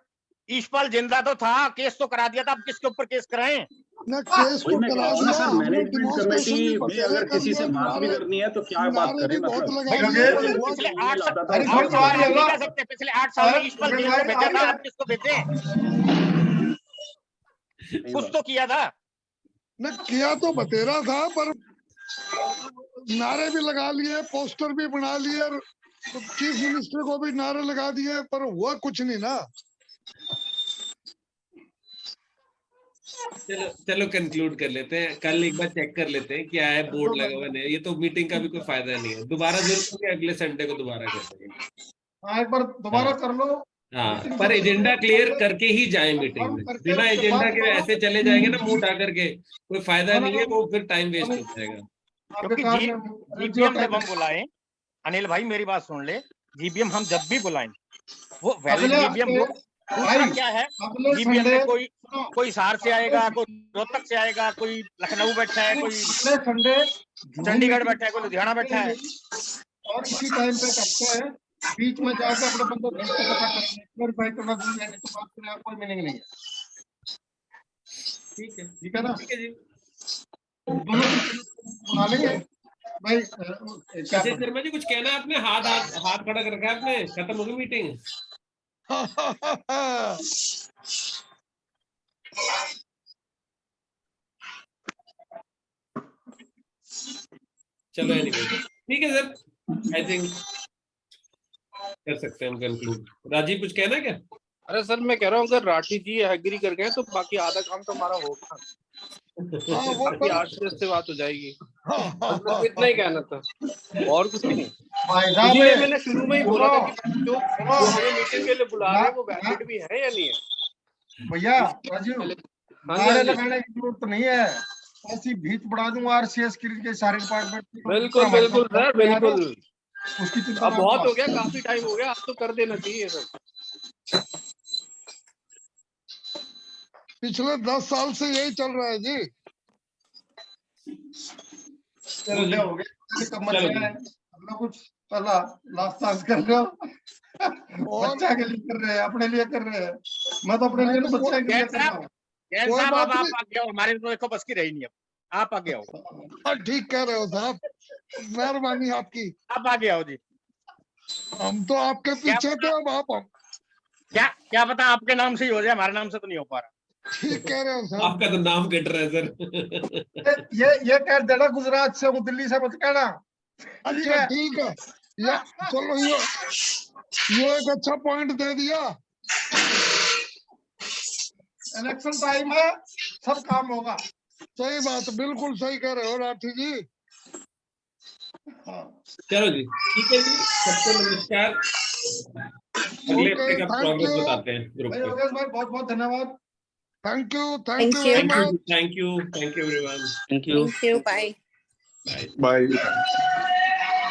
ईशपाल जिंदा तो था, केस तो करा दिया था, अब किसके ऊपर केस कराएं? ना केस तो करा दिया सर, हमने, मैनेजमेंट डिमॉन्स्ट्रेशन कमेटी भी में बतेरे अगर कर किसी लिए, से बात भी करनी है तो क्या बात नारे करें? भी बहुत मतलब लगा दिए, पर हुआ पिछले क्या? 8 साल नहीं कह सकते, पिछले 8 साल में ईशपाल जेल को भेजा था, अब किसको भेजे? कुछ तो किया था न, किया तो बतेरा था, पर नारे भी लगा लिए, पोस्टर भी बना लिए, तो चीफ मिनिस्टर को भी नारे लगा दिए, पर हुआ कुछ नहीं ना। चलो कंक्लूड कर लेते हैं, कल एक बार चेक कर लेते हैं क्या है बोर्ड लगा हुआ नहीं। ये तो मीटिंग का भी कोई फायदा नहीं है, दोबारा जरूर होगी, अगले संडे को दोबारा कर देंगे। हाँ एक बार दोबारा कर लो। हाँ, पर एजेंडा क्लियर करके ही जाए मीटिंग में, बिना एजेंडा के ऐसे चले जाएंगे ना मुंह उठा करके, कोई फायदा नहीं है, वो फिर टाइम वेस्ट हो जाएगा। क्योंकि जीबीएम जब हम बुलाएं, अनिल भाई मेरी बात सुन ले, जीबीएम हम जब भी बुलाएं वो वैलिड जीबीएम हो। दूसरा क्या है, जीबीएम में कोई हिसार से आएगा, कोई रोहतक से आएगा, कोई लखनऊ बैठा है, कोई चंडीगढ़ बैठा है, कोई लुधियाना बैठा है, और इसी टाइम पे करते हैं, बीच में जाके अपने बंदे भेज के पता करेंगे, वेरीफाई करना जरूरी है, तो बात करने का कोई मीनिंग नहीं है। ठीक है ना? ठीक है जी, दोनों बना लेंगे भाई। अच्छा शर्मा जी, कुछ कहना है आपने? हाथ खड़ा कर रखा है आपने, खत्म हो गई मीटिंग। चलो एनीवे ठीक है सर, आई थिंक कर सकते हैं हम कंक्लूड। राजीव कुछ कहना है क्या? अरे सर मैं कह रहा हूँ अगर राठी जी एग्री कर गए तो बाकी आधा काम तो हमारा होगा, हाँ वो बाकी पर आरसीएस से बात हो जाएगी। हाँ, हाँ, बस मेरे को इतना ही कहना था और कुछ नहीं। भाई साहब इसीलिए मैंने शुरू में ही बोला था कि सुनो, जो हमें मीटिंग के लिए बुला रहे हैं वो वैलिड भी है या नहीं है। भैया राजीव, हाँ जी, नारे हाँ जी। लगाने की जरूरत नहीं है, ऐसी भीत बढ़ा दूंगा आरसीएस के सारे डिपार्टमेंट की। बिल्कुल बिल्कुल सर, बिल्कुल। उसकी चिंता अब मत बहुत करो। हो गया, काफी टाइम हो गया, अब तो कर देना चाहिए सर। पिछले 10 साल से यही चल रहा है जी। चलो जी। हो गया, कब मच चलो गया जी। है अपना कुछ पहला लास्ट चांस कर रहे हो। और बच्चा के लिए कर रहे हैं, अपने लिए कर रहे हैं। मैं तो अपने लिए ना बच्चा के लिए कर रहा हूँ। जैन कोई साहब बात अब आप नहीं। आगे आओ, हमारे तो देखो बस की रही नहीं, अब आप आगे आओ, हाँ, ठीक कह रहे हो साहब, मेहरबानी आपकी। आप आगे आओ जी। हम तो आपके पीछे थे, अब आप क्या पता आपके नाम से ही हो जाए, हमारे नाम से तो नहीं हो पा रहा। ठीक कह रहे हो साहब। आपका तो नाम कट रहा है सर। ये कह देना गुजरात से हूँ, दिल्ली से मत कहना। ठीक अच्छा है? ठीक है, या चलो ये एक अच्छा पॉइंट दे दिया। इलेक्शन टाइम है, सब काम होगा। सही बात, बिल्कुल सही कह रहे हो राठी जी। हाँ। चलो जी, ठीक है जी, सबको नमस्कार। अगले ओके, हफ्ते का थैंक प्रोग्रेस यू, बताते हैं ग्रुप भाई पे। योगेश भाई बहुत बहुत धन्यवाद। Thank you Thank you. Very much. Thank you everyone. Thank you, Thank you. Bye. Bye. Bye.